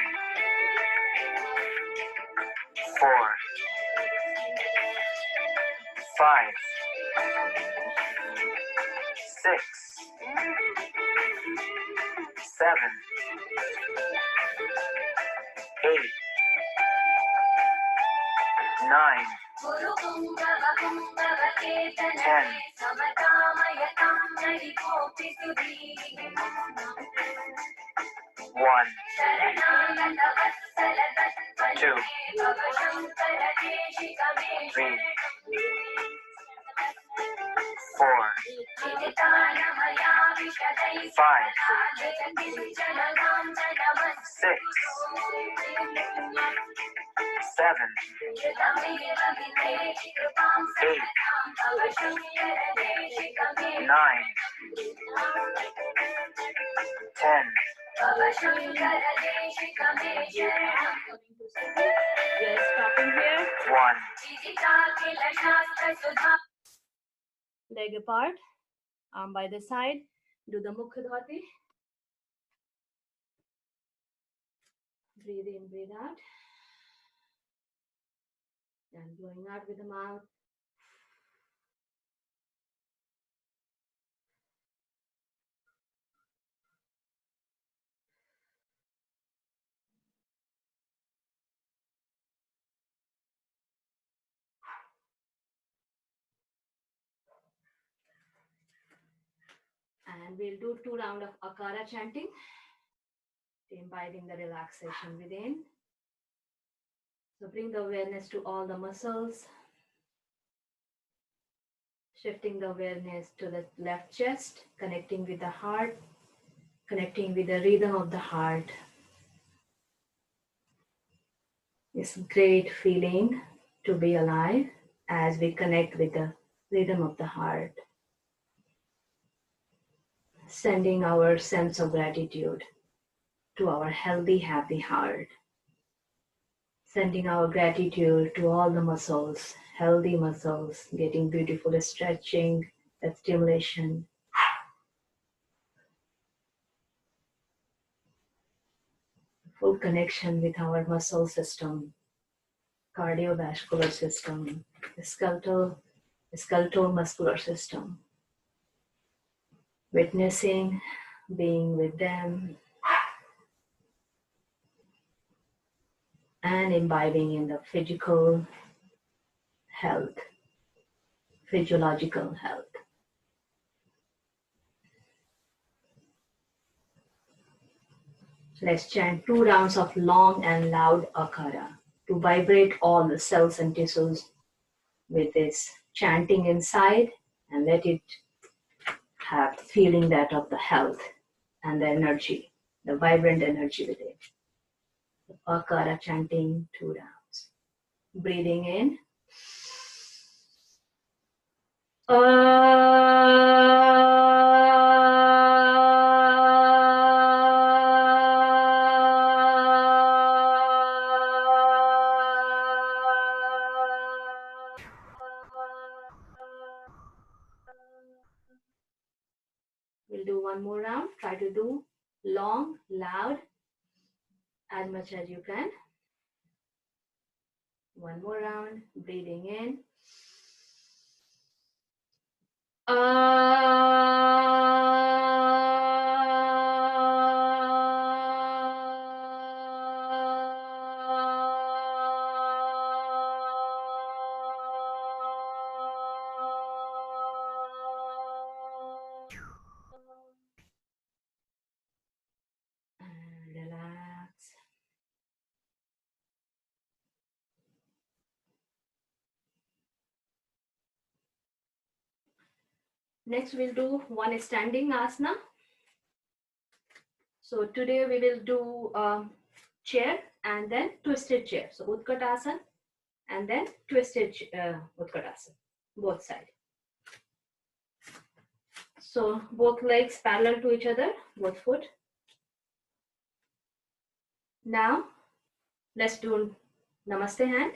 4, 5, 6, 7, 8, 9, 10, 1, 2, 3, 4, 5, 6, 7, 8, 9, 10. Yes, stopping here. 1, Leg apart, arm by the side. Do the Mukha Dhati. Breathe in, breathe out. And blowing out with the mouth. And we'll do 2 rounds of Akara chanting, inviting the relaxation within. So bring the awareness to all the muscles, shifting the awareness to the left chest, connecting with the heart, connecting with the rhythm of the heart. It's a great feeling to be alive as we connect with the rhythm of the heart. Sending our sense of gratitude to our healthy, happy heart. Sending our gratitude to all the muscles, healthy muscles, getting beautiful stretching, that stimulation. Full connection with our muscle system, cardiovascular system, skeletal muscular system. Witnessing, being with them, and imbibing in the physical health, physiological health. Let's chant 2 rounds of long and loud Akara to vibrate all the cells and tissues with this chanting inside, and let it have feeling that of the health and the energy, the vibrant energy within. Akara chanting 2 rounds. Breathing in. We'll do 1 more round. Try to do long, loud, as much as you can. One more round, breathing in. And relax. Next, we'll do one standing asana. So today we will do chair and then twisted chair. So Utkatasana and then twisted Utkatasana, both sides. So both legs parallel to each other, both foot. Now let's do Namaste hand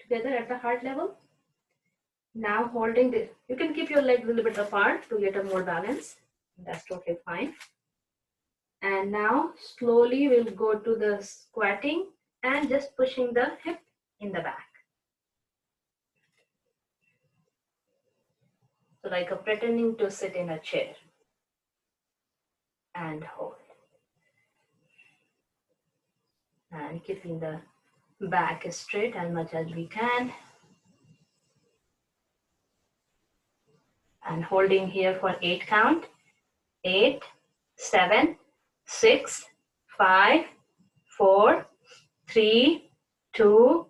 together at the heart level. Now holding this, you can keep your legs a little bit apart to get a more balance. That's totally fine. And now slowly we'll go to the squatting and just pushing the hip in the back. So like a pretending to sit in a chair. And hold. And keeping the back straight as much as we can. And holding here for 8 count. 8, 7, 6, 5, 4, 3, 2,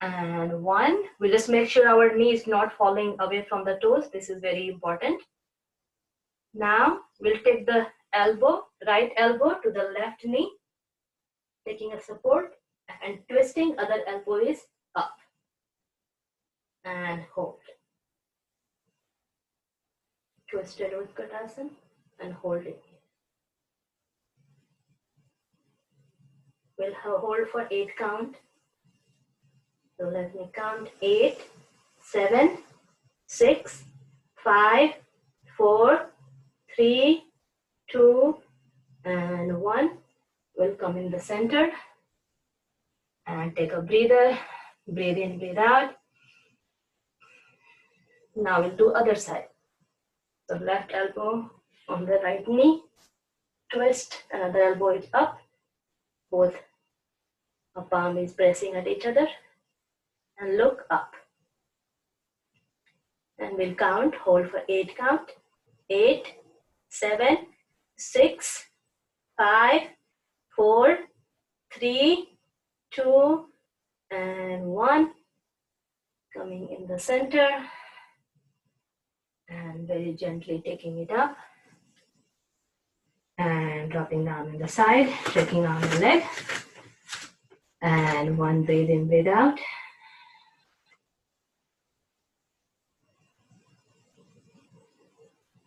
and 1. We'll just make sure our knee is not falling away from the toes. This is very important. Now we'll take the elbow, right elbow to the left knee, taking a support and twisting, other elbow is up. And hold. Twisted Utkatasana and holding. We'll hold for 8 count. So let me count. 8, 7, 6, 5, 4, 3, 2, and 1. We'll come in the center and take a breather. Breathe in, breathe out. Now we'll do other side. So left elbow on the right knee. Twist, another elbow is up. Both a palm is pressing at each other. And look up. And we'll count, hold for 8 count. 8, 7, 6, 5, 4, 3, 2, and 1. Coming in the center. And very gently taking it up. And dropping down on the side, checking on the leg. And 1, breathe in, breathe out.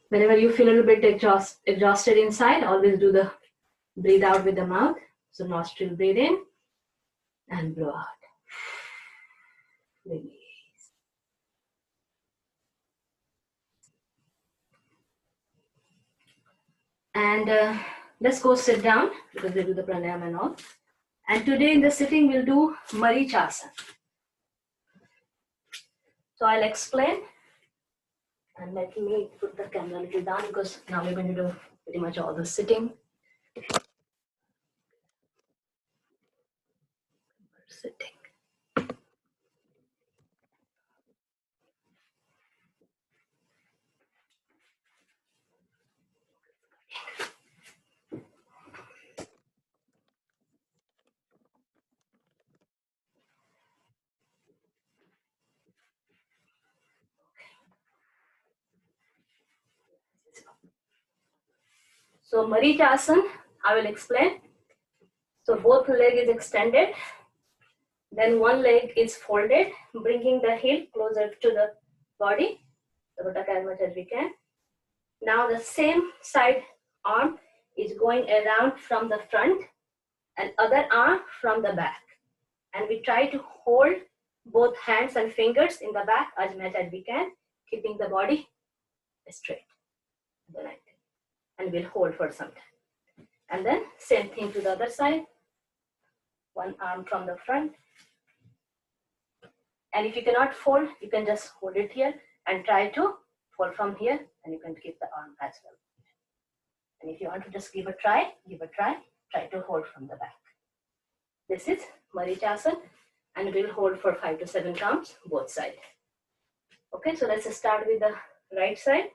Whenever you feel a little bit exhausted inside, always do the breathe out with the mouth. So nostril breathe in and blow out. Release. And let's go sit down because we do the pranayama and all. And today in the sitting, we'll do Marichasana. So I'll explain. And let me put the camera a little down because now we're going to do pretty much all the sitting. Sitting. So Marichasana, I will explain. So both leg is extended. Then one leg is folded, bringing the heel closer to the body. So tuck as much as we can. Now the same side arm is going around from the front and other arm from the back. And we try to hold both hands and fingers in the back as much as we can, keeping the body straight. And we'll hold for some time. And then same thing to the other side. One arm from the front. And if you cannot fold, you can just hold it here and try to fold from here, and you can keep the arm as well. And if you want to just give a try, try to hold from the back. This is Marichasana, and we'll hold for 5 to 7 counts, both sides. Okay, so let's start with the right side.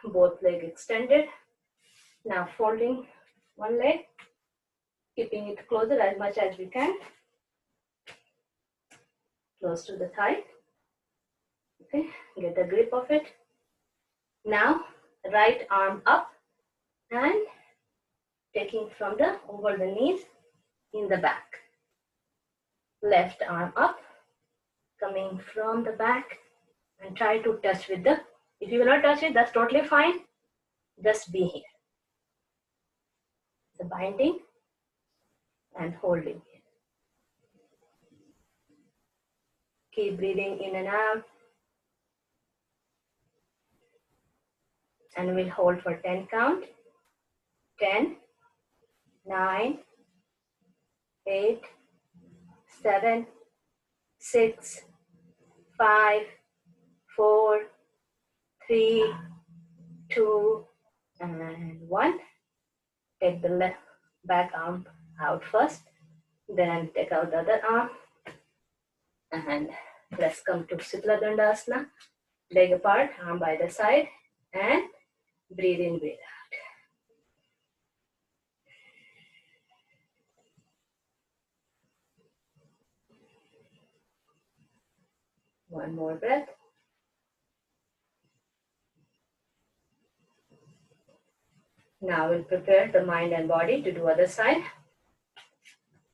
Both legs extended. Now folding one leg, keeping it closer as much as we can, close to the thigh. Okay, get the grip of it. Now right arm up and taking from the over the knees in the back. Left arm up, coming from the back, and try to touch with the, if you will not touch it, that's totally fine. Just be here. The binding and holding. Keep breathing in and out. And we'll hold for 10 count. 10, 9, 8, 7, 6, 5, 4, 3, 2, and 1. Take the left back arm out first, then take out the other arm, and let's come to Sitla Dandasana. Leg apart, arm by the side, and breathe in, breathe out. One more breath. Now we'll prepare the mind and body to do other side.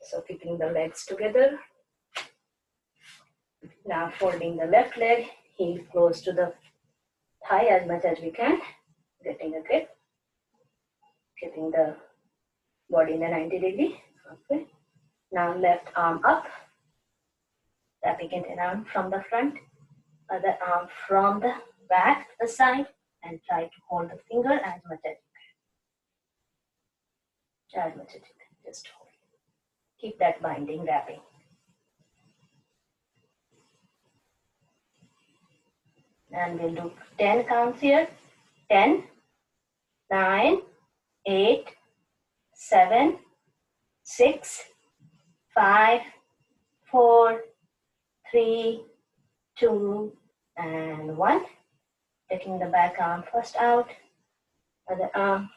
So keeping the legs together. Now folding the left leg, heel close to the thigh as much as we can, getting a grip. Keeping the body in a 90 degree. Okay. Now left arm up, wrapping it around from the front, other arm from the back, the side, and try to hold the finger as much as you can. As much as you can, just hold. Keep that binding, wrapping. And we'll do 10 counts here. 10, 9, 8, 7, 6, 5, 4, 3, 2, and 1. Taking the back arm first out, other arm,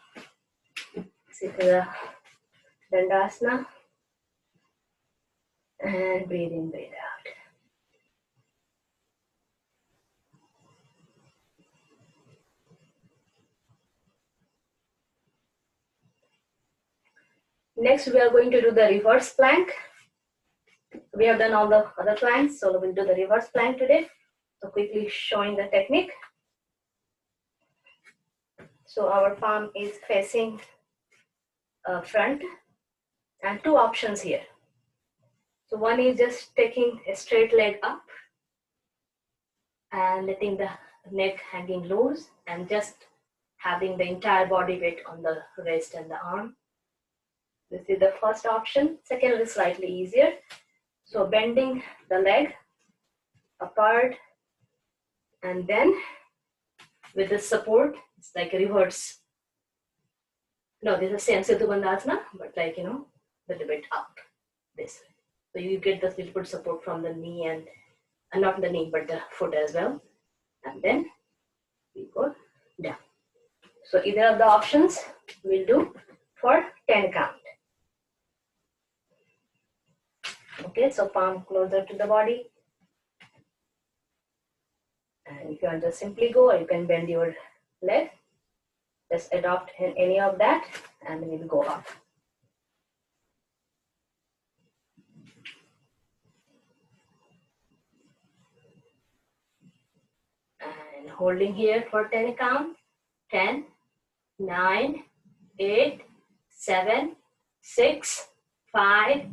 Sitla Dandasana, and breathe in, breathe out. Next, we are going to do the reverse plank. We have done all the other planks, so we'll do the reverse plank today. So quickly showing the technique. So our palm is facing front, and two options here. So one is just taking a straight leg up and letting the neck hanging loose and just having the entire body weight on the wrist and the arm. This is the first option. Second is slightly easier. So bending the leg apart, and then with the support, it's like a reverse. No, this is same Setu Bandhasana, but like, a little bit up this way. So you get the little bit support from the knee and not the knee, but the foot as well. And then we go down. So either of the options we'll do for 10 count. Okay, so palm closer to the body. And if you want to simply go, or you can bend your leg. Just adopt in any of that, and then we'll go up. And holding here for 10 count. 10, 9, 8, 7, 6, 5,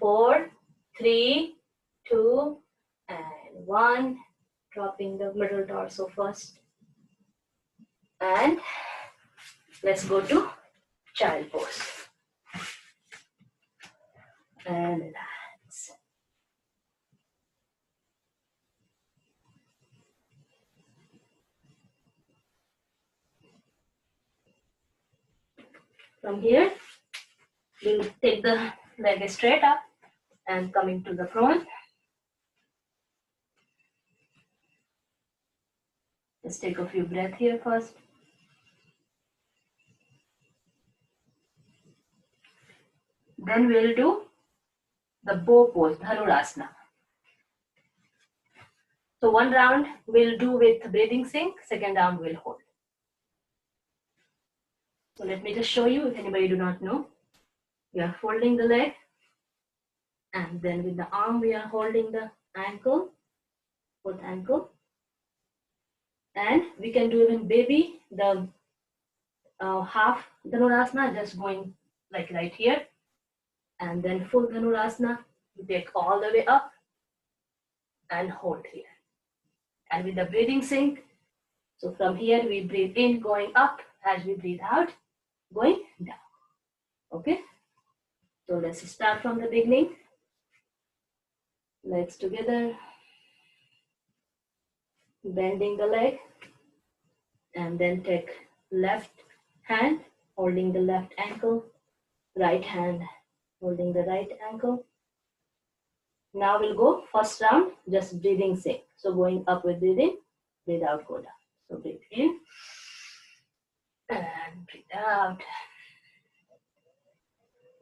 4, 3, 2, and 1. Dropping the middle torso first. And Let's go to child pose. And relax. From here, we'll take the leg straight up and coming to the front. Let's take a few breaths here first. Then we'll do the bow pose, Dhanurasana. So one round we'll do with breathing sync, second round we'll hold. So let me just show you if anybody do not know. We are folding the leg and then with the arm we are holding the ankle, both ankle. And we can do even baby, the half Dhanurasana, just going like right here. And then full Dhanurasana, we take all the way up and hold here. And with the breathing sync, so from here we breathe in, going up, as we breathe out, going down. Okay? So let's start from the beginning. Legs together, bending the leg, and then take left hand, holding the left ankle, right hand, holding the right ankle. Now we'll go first round, just breathing sync. So going up with breathing, breathe out, go down. So breathe in and breathe out.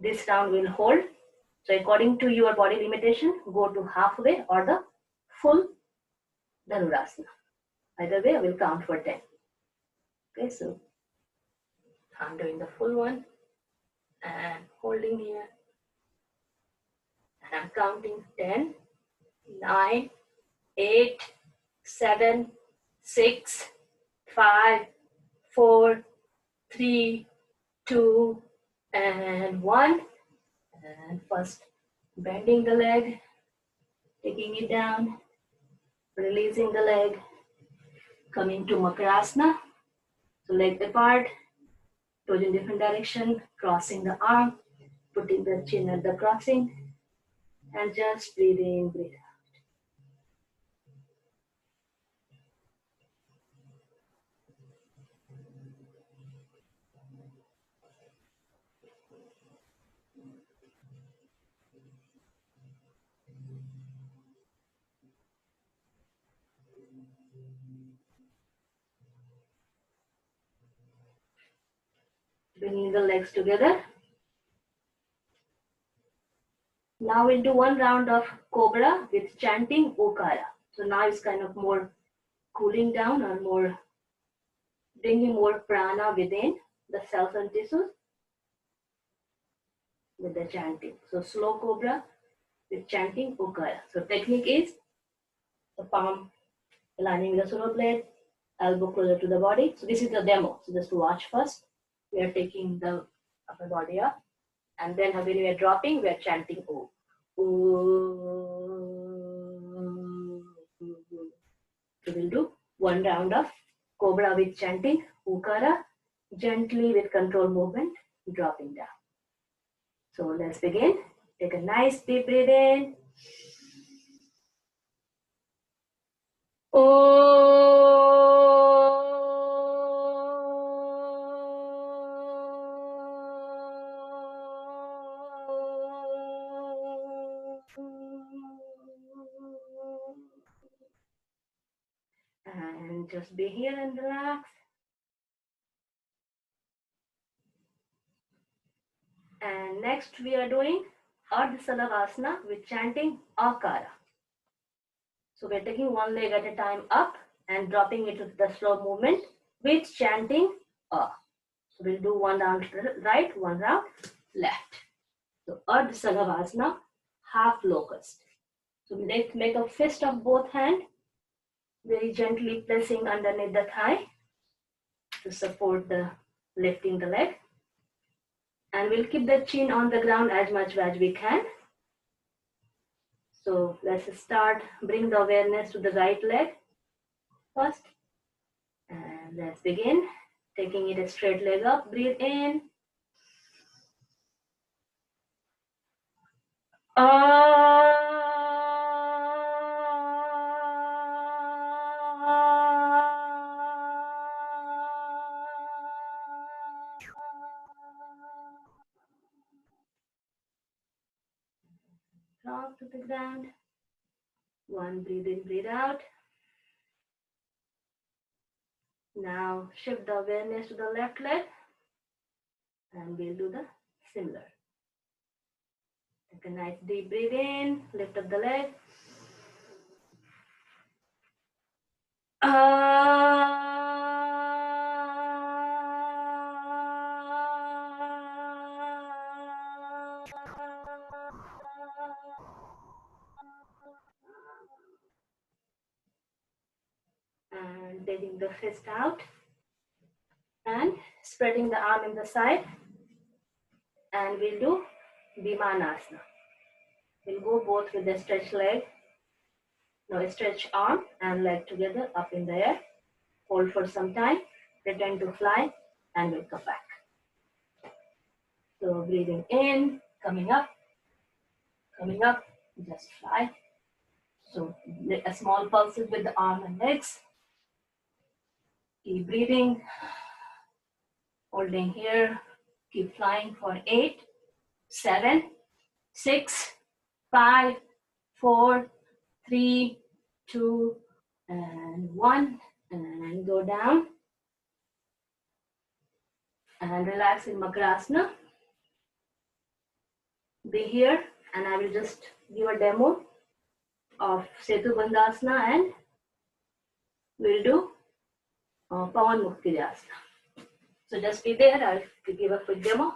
This round will hold. So according to your body limitation, go to halfway or the full Dhanurasana. Either way, I will count for 10. Okay, so I'm doing the full one and holding here. And I'm counting 10, 9, 8, 7, 6, 5, 4, 3, 2, and 1. And first, bending the leg, taking it down, releasing the leg, coming to Makarasana. So leg apart, toes in different direction, crossing the arm, putting the chin at the crossing, and just breathe in, breathe out. Bringing the legs together. Now we'll do one round of Cobra with chanting Okara. So now it's kind of more cooling down or more bringing more prana within the cells and tissues with the chanting. So slow Cobra with chanting Okara. So technique is the palm aligning with the shoulder blade, elbow closer to the body. So this is the demo. So just to watch first. We are taking the upper body up, and then when we are dropping, we are chanting O. So we'll do one round of Cobra with chanting Ukara, gently with control movement, dropping down. So let's begin. Take a nice deep breath in. And just be here and relax. And next we are doing Ardha Salavasana with chanting Akara. So we're taking one leg at a time up and dropping it with the slow movement with chanting A. So we'll do one round right, one round left. So Ardha Salavasana, half locust. So let's make a fist of both hands, very gently pressing underneath the thigh to support the lifting the leg. And we'll keep the chin on the ground as much as we can. So let's start, bring the awareness to the right leg first. And let's begin. Taking it a straight leg up, breathe in. Drop to the ground. One, breathe in, breathe out. Now shift the awareness to the left leg and we'll do the similar. Take a nice deep breathe in, lift up the leg. And taking the fist out and spreading the arm in the side, and we'll do Vimanasana. We'll go both with the stretch leg, stretch arm and leg together up in the air. Hold for some time, return to fly, and we'll come back. So breathing in, coming up, just fly. So a small pulses with the arm and legs. Keep breathing, holding here, keep flying for 8, 7, 6, 5, 4, 3, 2, and 1, and go down. And relax in Makrasana. Be here, and I will just give a demo of Setu Bandhasana, and we'll do Pawan Muktiyasana. So just be there, I'll give a quick demo.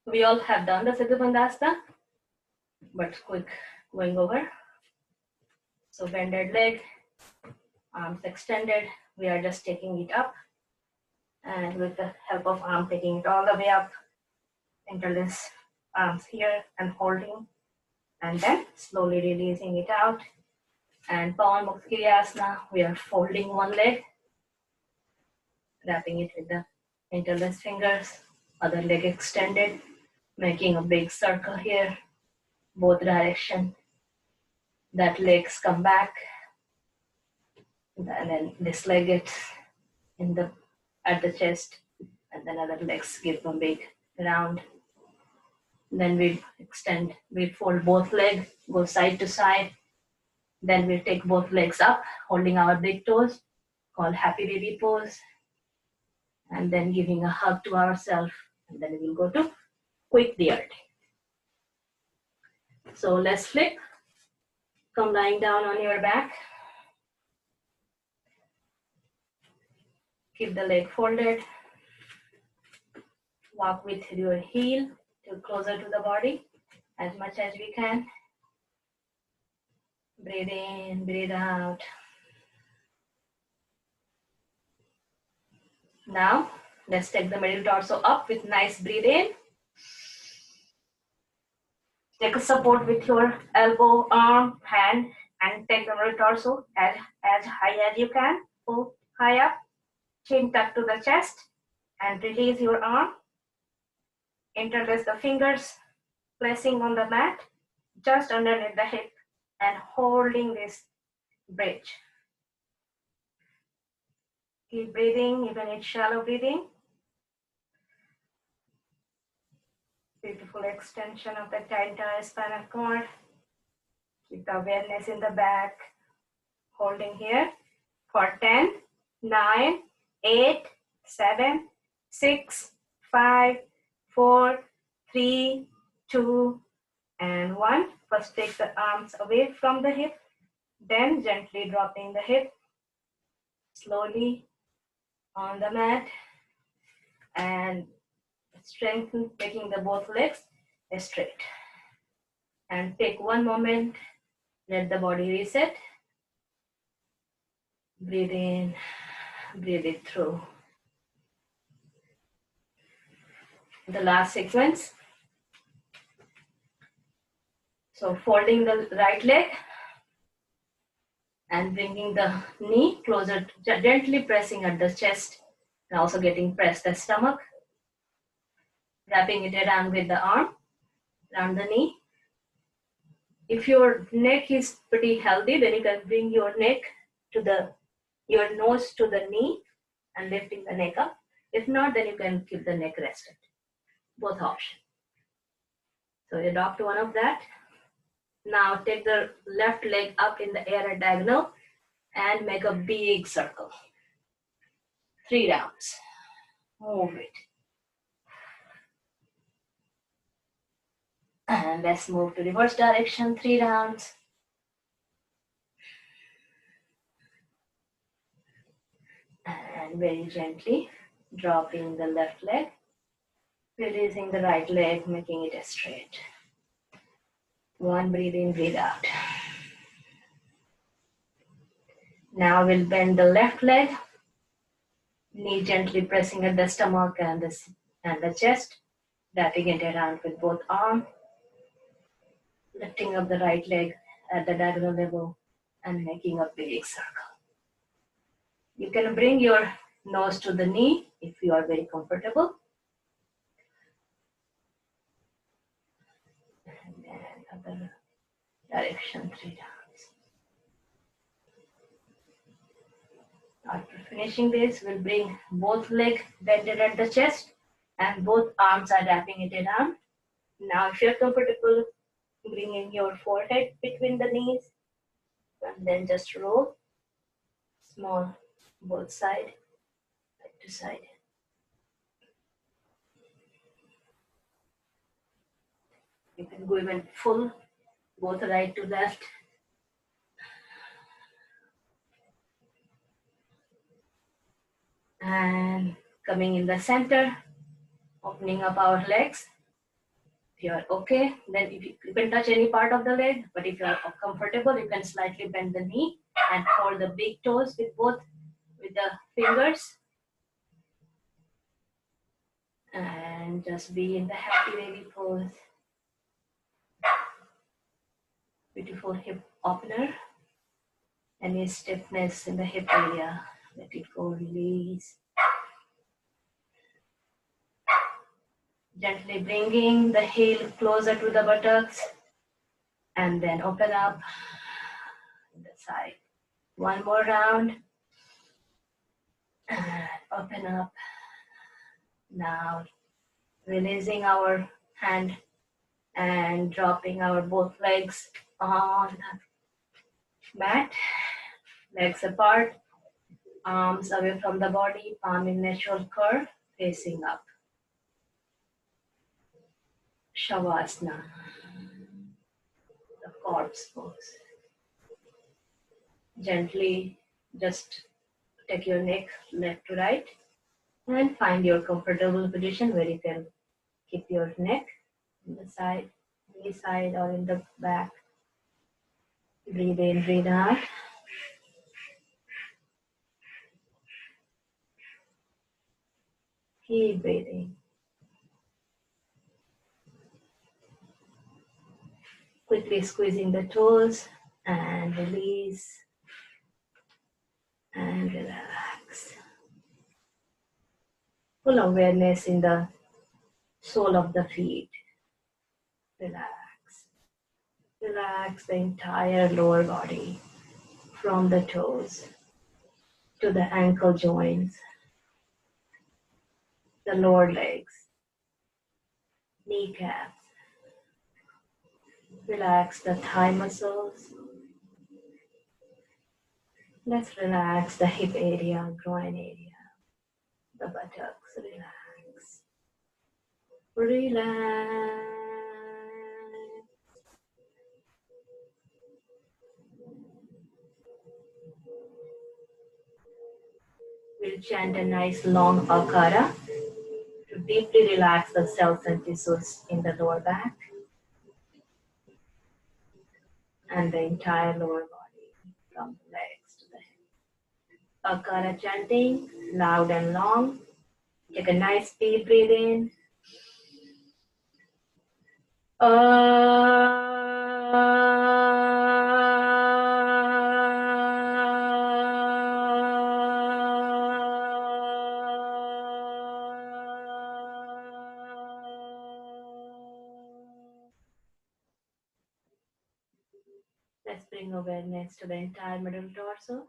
We all have done the Setu Bandhasana, but quick going over. So bended leg, arms extended, we are just taking it up, and with the help of arm taking it all the way up, interlace arms here and holding, and then slowly releasing it out. And Pawan Muktiyasana, we are folding one leg, wrapping it with the interlaced fingers, other leg extended, making a big circle here, both direction. That legs come back, and then this leg gets at the chest, and then other legs give a big round. Then we extend, we fold both legs, go side to side. Then we'll take both legs up, holding our big toes, called happy baby pose. And then giving a hug to ourselves. And then we'll go to quick DRT. So let's flip. Come lying down on your back. Keep the leg folded. Walk with your heel to closer to the body as much as we can. Breathe in, breathe out. Now, let's take the middle torso up with nice breathe in. Take a support with your elbow, arm, hand, and take the middle torso as high as you can. Pull high up, chin tuck to the chest, and release your arm. Interlace the fingers, placing on the mat, just underneath the hip, and holding this bridge. Keep breathing, even it's shallow breathing. Beautiful extension of the entire spinal cord. Keep the awareness in the back. Holding here for 10, 9, 8, 7, 6, 5, 4, 3, 2, and 1. First take the arms away from the hip, then gently dropping the hip, slowly on the mat, and strengthen, taking the both legs straight. And take one moment, let the body reset. Breathe in, breathe it through. The last sequence. So folding the right leg, And bringing the knee closer, gently pressing at the chest, and also getting pressed the stomach, wrapping it around with the arm, around the knee. If your neck is pretty healthy, then you can bring your neck to your nose to the knee and lifting the neck up. If not, then you can keep the neck rested. Both options. So you adopt one of that. Now take the left leg up in the air at diagonal and make a big circle. 3 rounds. Move it. And let's move to reverse direction, 3 rounds. And very gently dropping the left leg, releasing the right leg, making it straight. One breathe in, breathe out. Now we'll bend the left leg, knee gently pressing at the stomach and the chest, wrapping it around with both arms, lifting up the right leg at the diagonal level and making a big circle. You can bring your nose to the knee if you are very comfortable. And then other direction, 3 rounds. After finishing this, we'll bring both legs bended at the chest and both arms are wrapping it around. Now, if you're comfortable, bringing your forehead between the knees and then just roll small both side to side. You can go even full, both right to left. And coming in the center, opening up our legs. If you are okay, then if you can touch any part of the leg, but if you are comfortable, you can slightly bend the knee and hold the big toes with the fingers. And just be in the happy baby pose. Beautiful hip opener. Any stiffness in the hip area, let it go, release. Gently bringing the heel closer to the buttocks and then open up the side. One more round. And open up. Now releasing our hand and dropping our both legs on the mat. Legs apart, arms away from the body, palm in natural curve, facing up. Shavasana, the corpse pose. Gently just take your neck left to right and find your comfortable position where you can keep your neck in the side, knee side or in the back. Breathe in, breathe out. Keep breathing. Quickly squeezing the toes and release and relax. Full awareness in the sole of the feet. Relax. Relax the entire lower body from the toes to the ankle joints, the lower legs, kneecaps. Relax the thigh muscles. Let's relax the hip area, groin area, the buttocks. Relax. Relax. We'll chant a nice long akara to deeply relax the cells and tissues in the lower back and the entire lower body from the legs to the head. Akara chanting loud and long. Take a nice deep breath in. And out. Let's bring awareness to the entire middle torso,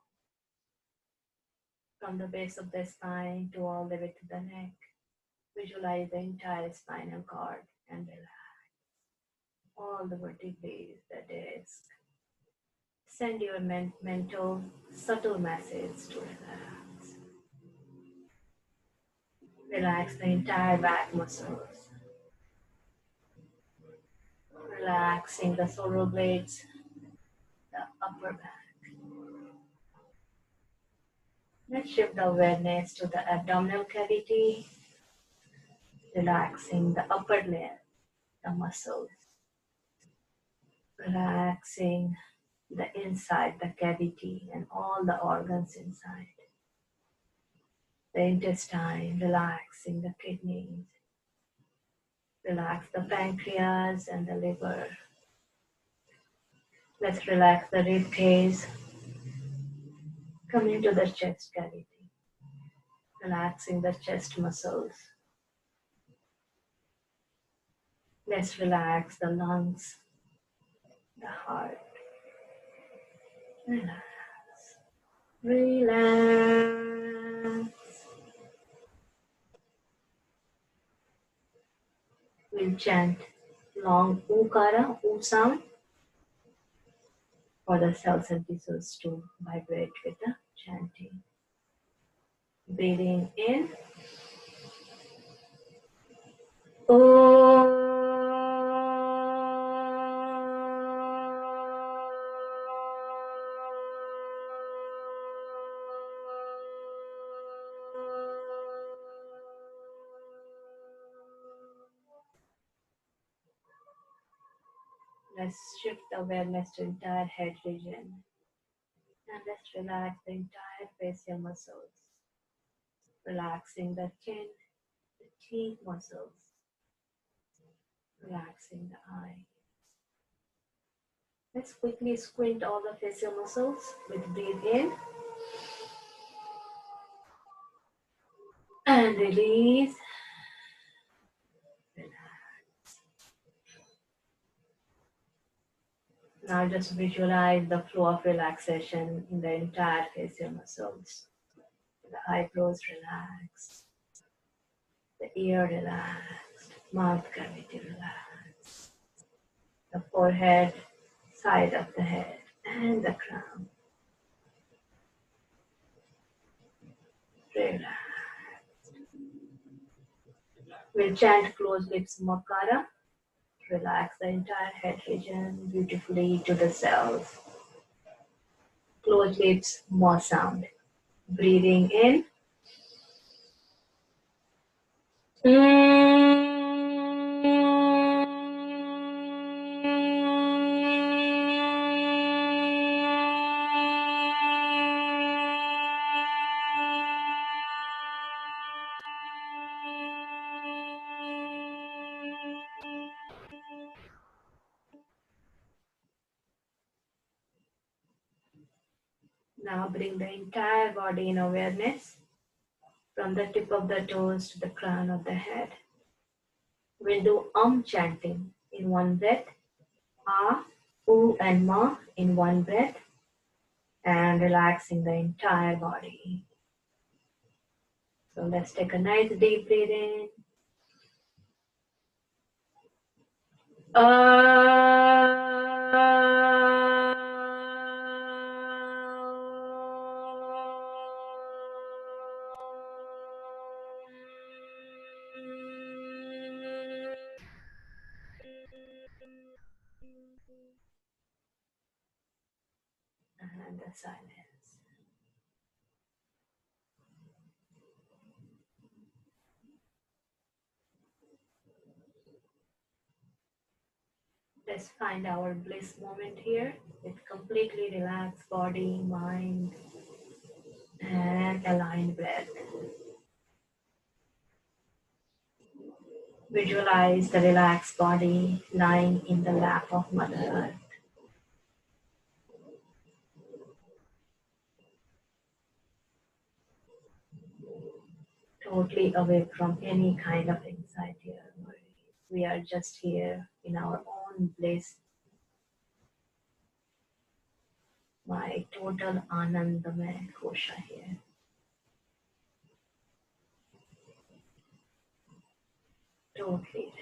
from the base of the spine to all the way to the neck. Visualize the entire spinal cord and relax all the vertebrae, the disc. Send your mental subtle message to relax. Relax the entire back muscles. Relaxing the shoulder blades, the upper back. Let's shift the awareness to the abdominal cavity, relaxing the upper layer, the muscles. Relaxing the inside, the cavity, and all the organs inside. The intestine, relaxing the kidneys. Relax the pancreas and the liver. Let's relax the rib cage. Come into the chest cavity. Relaxing the chest muscles. Let's relax the lungs, the heart. Relax. Relax. We'll chant long ukara, u sound, for the cells and tissues to vibrate with the chanting. Breathing in. Oh. Let's shift the awareness to entire head region. And let's relax the entire facial muscles. Relaxing the chin, the teeth muscles. Relaxing the eye. Let's quickly squint all the facial muscles with breathe in. And release. Now just visualize the flow of relaxation in the entire facial muscles. The eyebrows relaxed, the ear relaxed, mouth cavity relaxed, the forehead, side of the head, and the crown. Relax. We'll chant closed lips makara. Relax the entire head region beautifully to the cells. Closed lips ma sound. Breathing in. Now bring the entire body in awareness from the tip of the toes to the crown of the head. We'll do chanting in one breath, ah, oo, and ma in one breath, and relaxing the entire body. So let's take a nice deep breath in. And the silence. Let's find our bliss moment here with completely relaxed body, mind, and aligned breath. Visualize the relaxed body lying in the lap of Mother Earth. Totally away from any kind of anxiety or worry. We are just here in our own bliss, My total Anandamay kosha here. Totally.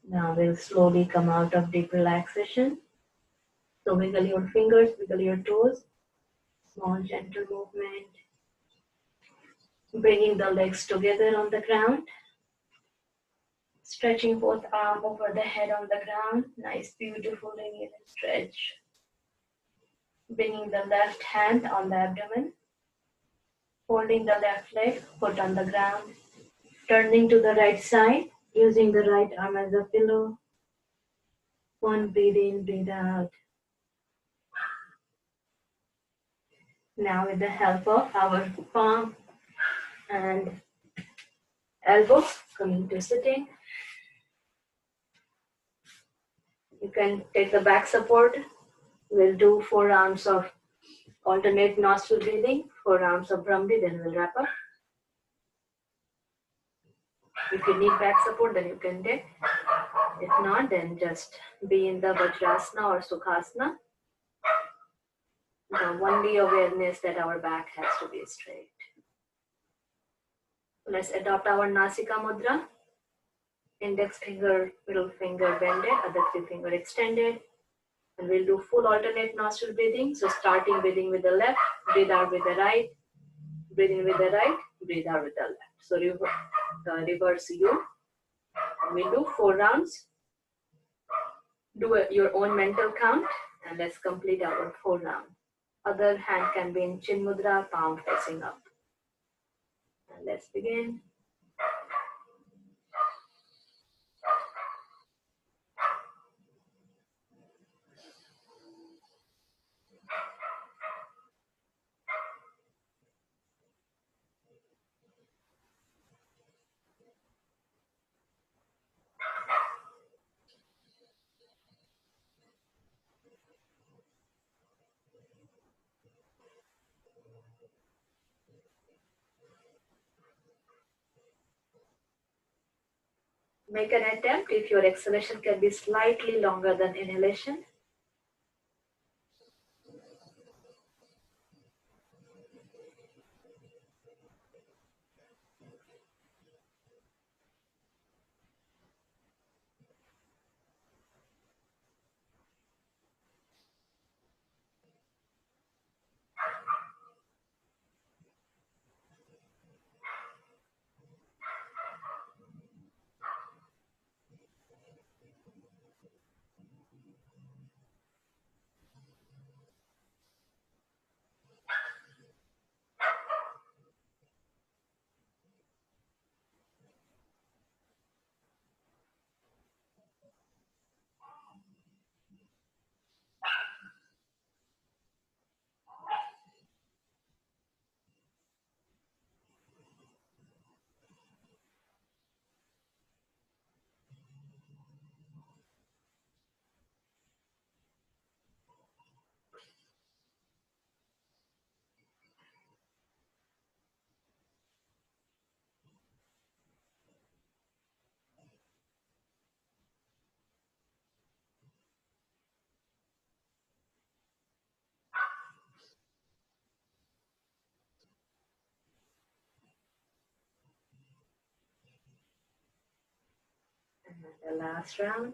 Now we'll slowly come out of deep relaxation. So wiggle your fingers, wiggle your toes. Small gentle movement. Bringing the legs together on the ground. Stretching both arms over the head on the ground. Nice, beautiful linear stretch. Bringing the left hand on the abdomen. Holding the left leg, foot on the ground. Turning to the right side, using the right arm as a pillow. One, breathe in, breathe out. Now with the help of our palm and elbow, coming to sitting. You can take the back support. We'll do 4 rounds of alternate nostril breathing, 4 rounds of Brahmi, then we'll wrap up. If you need back support, then you can take. If not, then just be in the Vajrasana or Sukhasana. The only awareness that our back has to be straight. Let's adopt our Nasika Mudra. Index finger, middle finger bended, other 3 finger extended. And we'll do full alternate nostril breathing. So starting breathing with the left, breathe out with the right, breathe in with the right, breathe out with the left. So reverse U. We'll do 4 rounds. Do your own mental count and let's complete our 4 rounds. Other hand can be in Chin Mudra, palm facing up. And let's begin. Make an attempt if your exhalation can be slightly longer than inhalation. And the last round.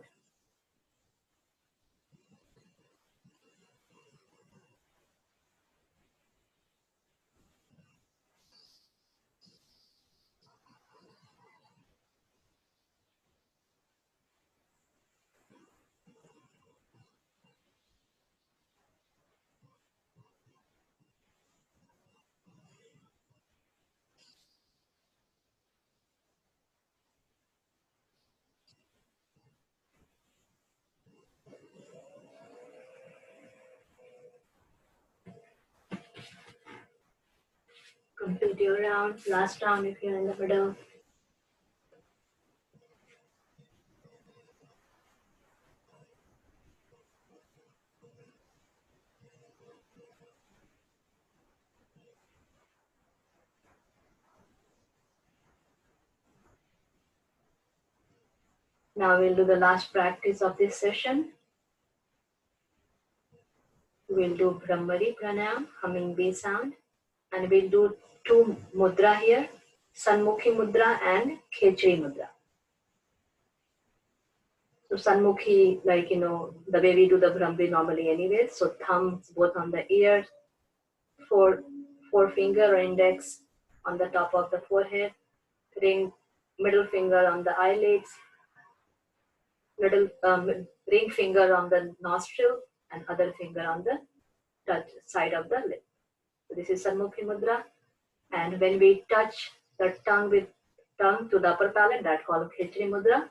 Complete your round. Last round if you're in the middle. Now we'll do the last practice of this session. We'll do Brahmari Pranayam, humming bee sound, and we'll do two mudra here, Sanmukhi Mudra and Khechri Mudra. So Sanmukhi, like, the way we do the Brahmari normally anyway. So thumbs both on the ears, forefinger or index on the top of the forehead, middle finger on the eyelids, ring finger on the nostril, and other finger on the side of the lip. So this is Sanmukhi Mudra. And when we touch the tongue to the upper palate, that's called Khechri Mudra.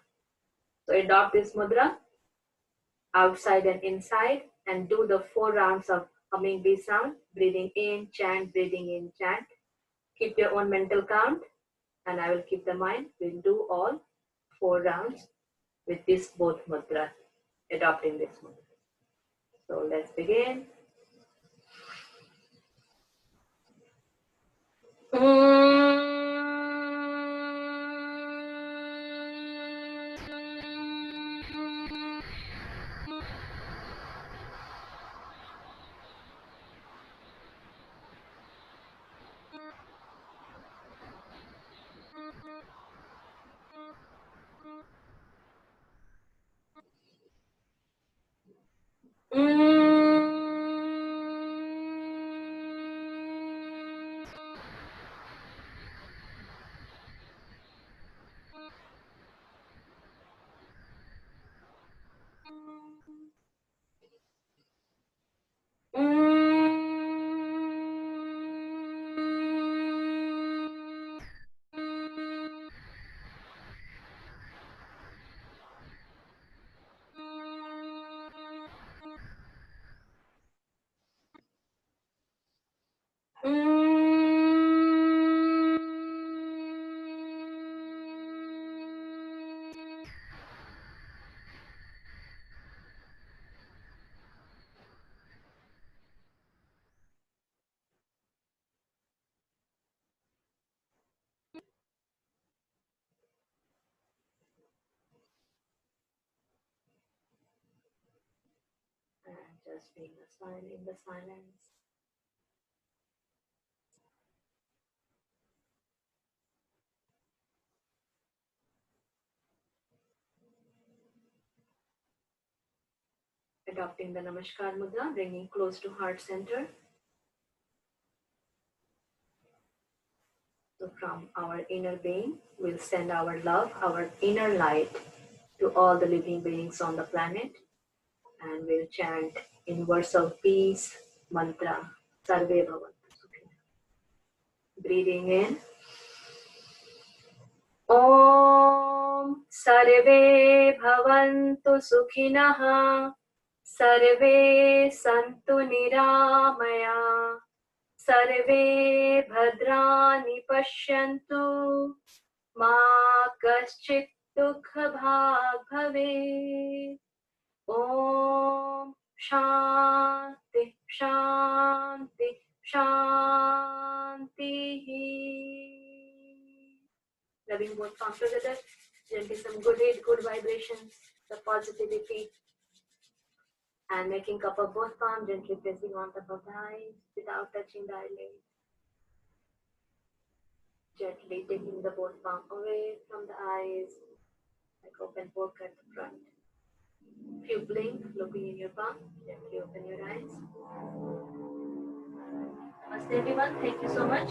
So adopt this mudra outside and inside and do the 4 rounds of humming bee sound, breathing in, chant, breathing in, chant. Keep your own mental count and I will keep the mind. We'll do all 4 rounds with this both mudra, adopting this mudra. So let's begin. Just being in the silence. Adopting the Namaskar Mudra, bringing close to heart center. So from our inner being, we'll send our love, our inner light to all the living beings on the planet. And we'll chant in words of peace, mantra, Sarve Bhavantu Sukhina. Breathing in. Om Sarve Bhavantu Sukhinaha. Sarve Santu Niramaya. Sarve Bhadrani Pashyantu. Ma Kaschit Dukha Bhag Bhave. Om Shanti Shanti Shanti. Rubbing both palms together, gentle some good vibrations, the positivity, and making cup of both palms, gently pressing on top of the eyes without touching the eyelid. Gently taking the both palm away from the eyes, like open book at the front. If you blink, looking in your palm, gently open your eyes. Namaste everyone, thank you so much.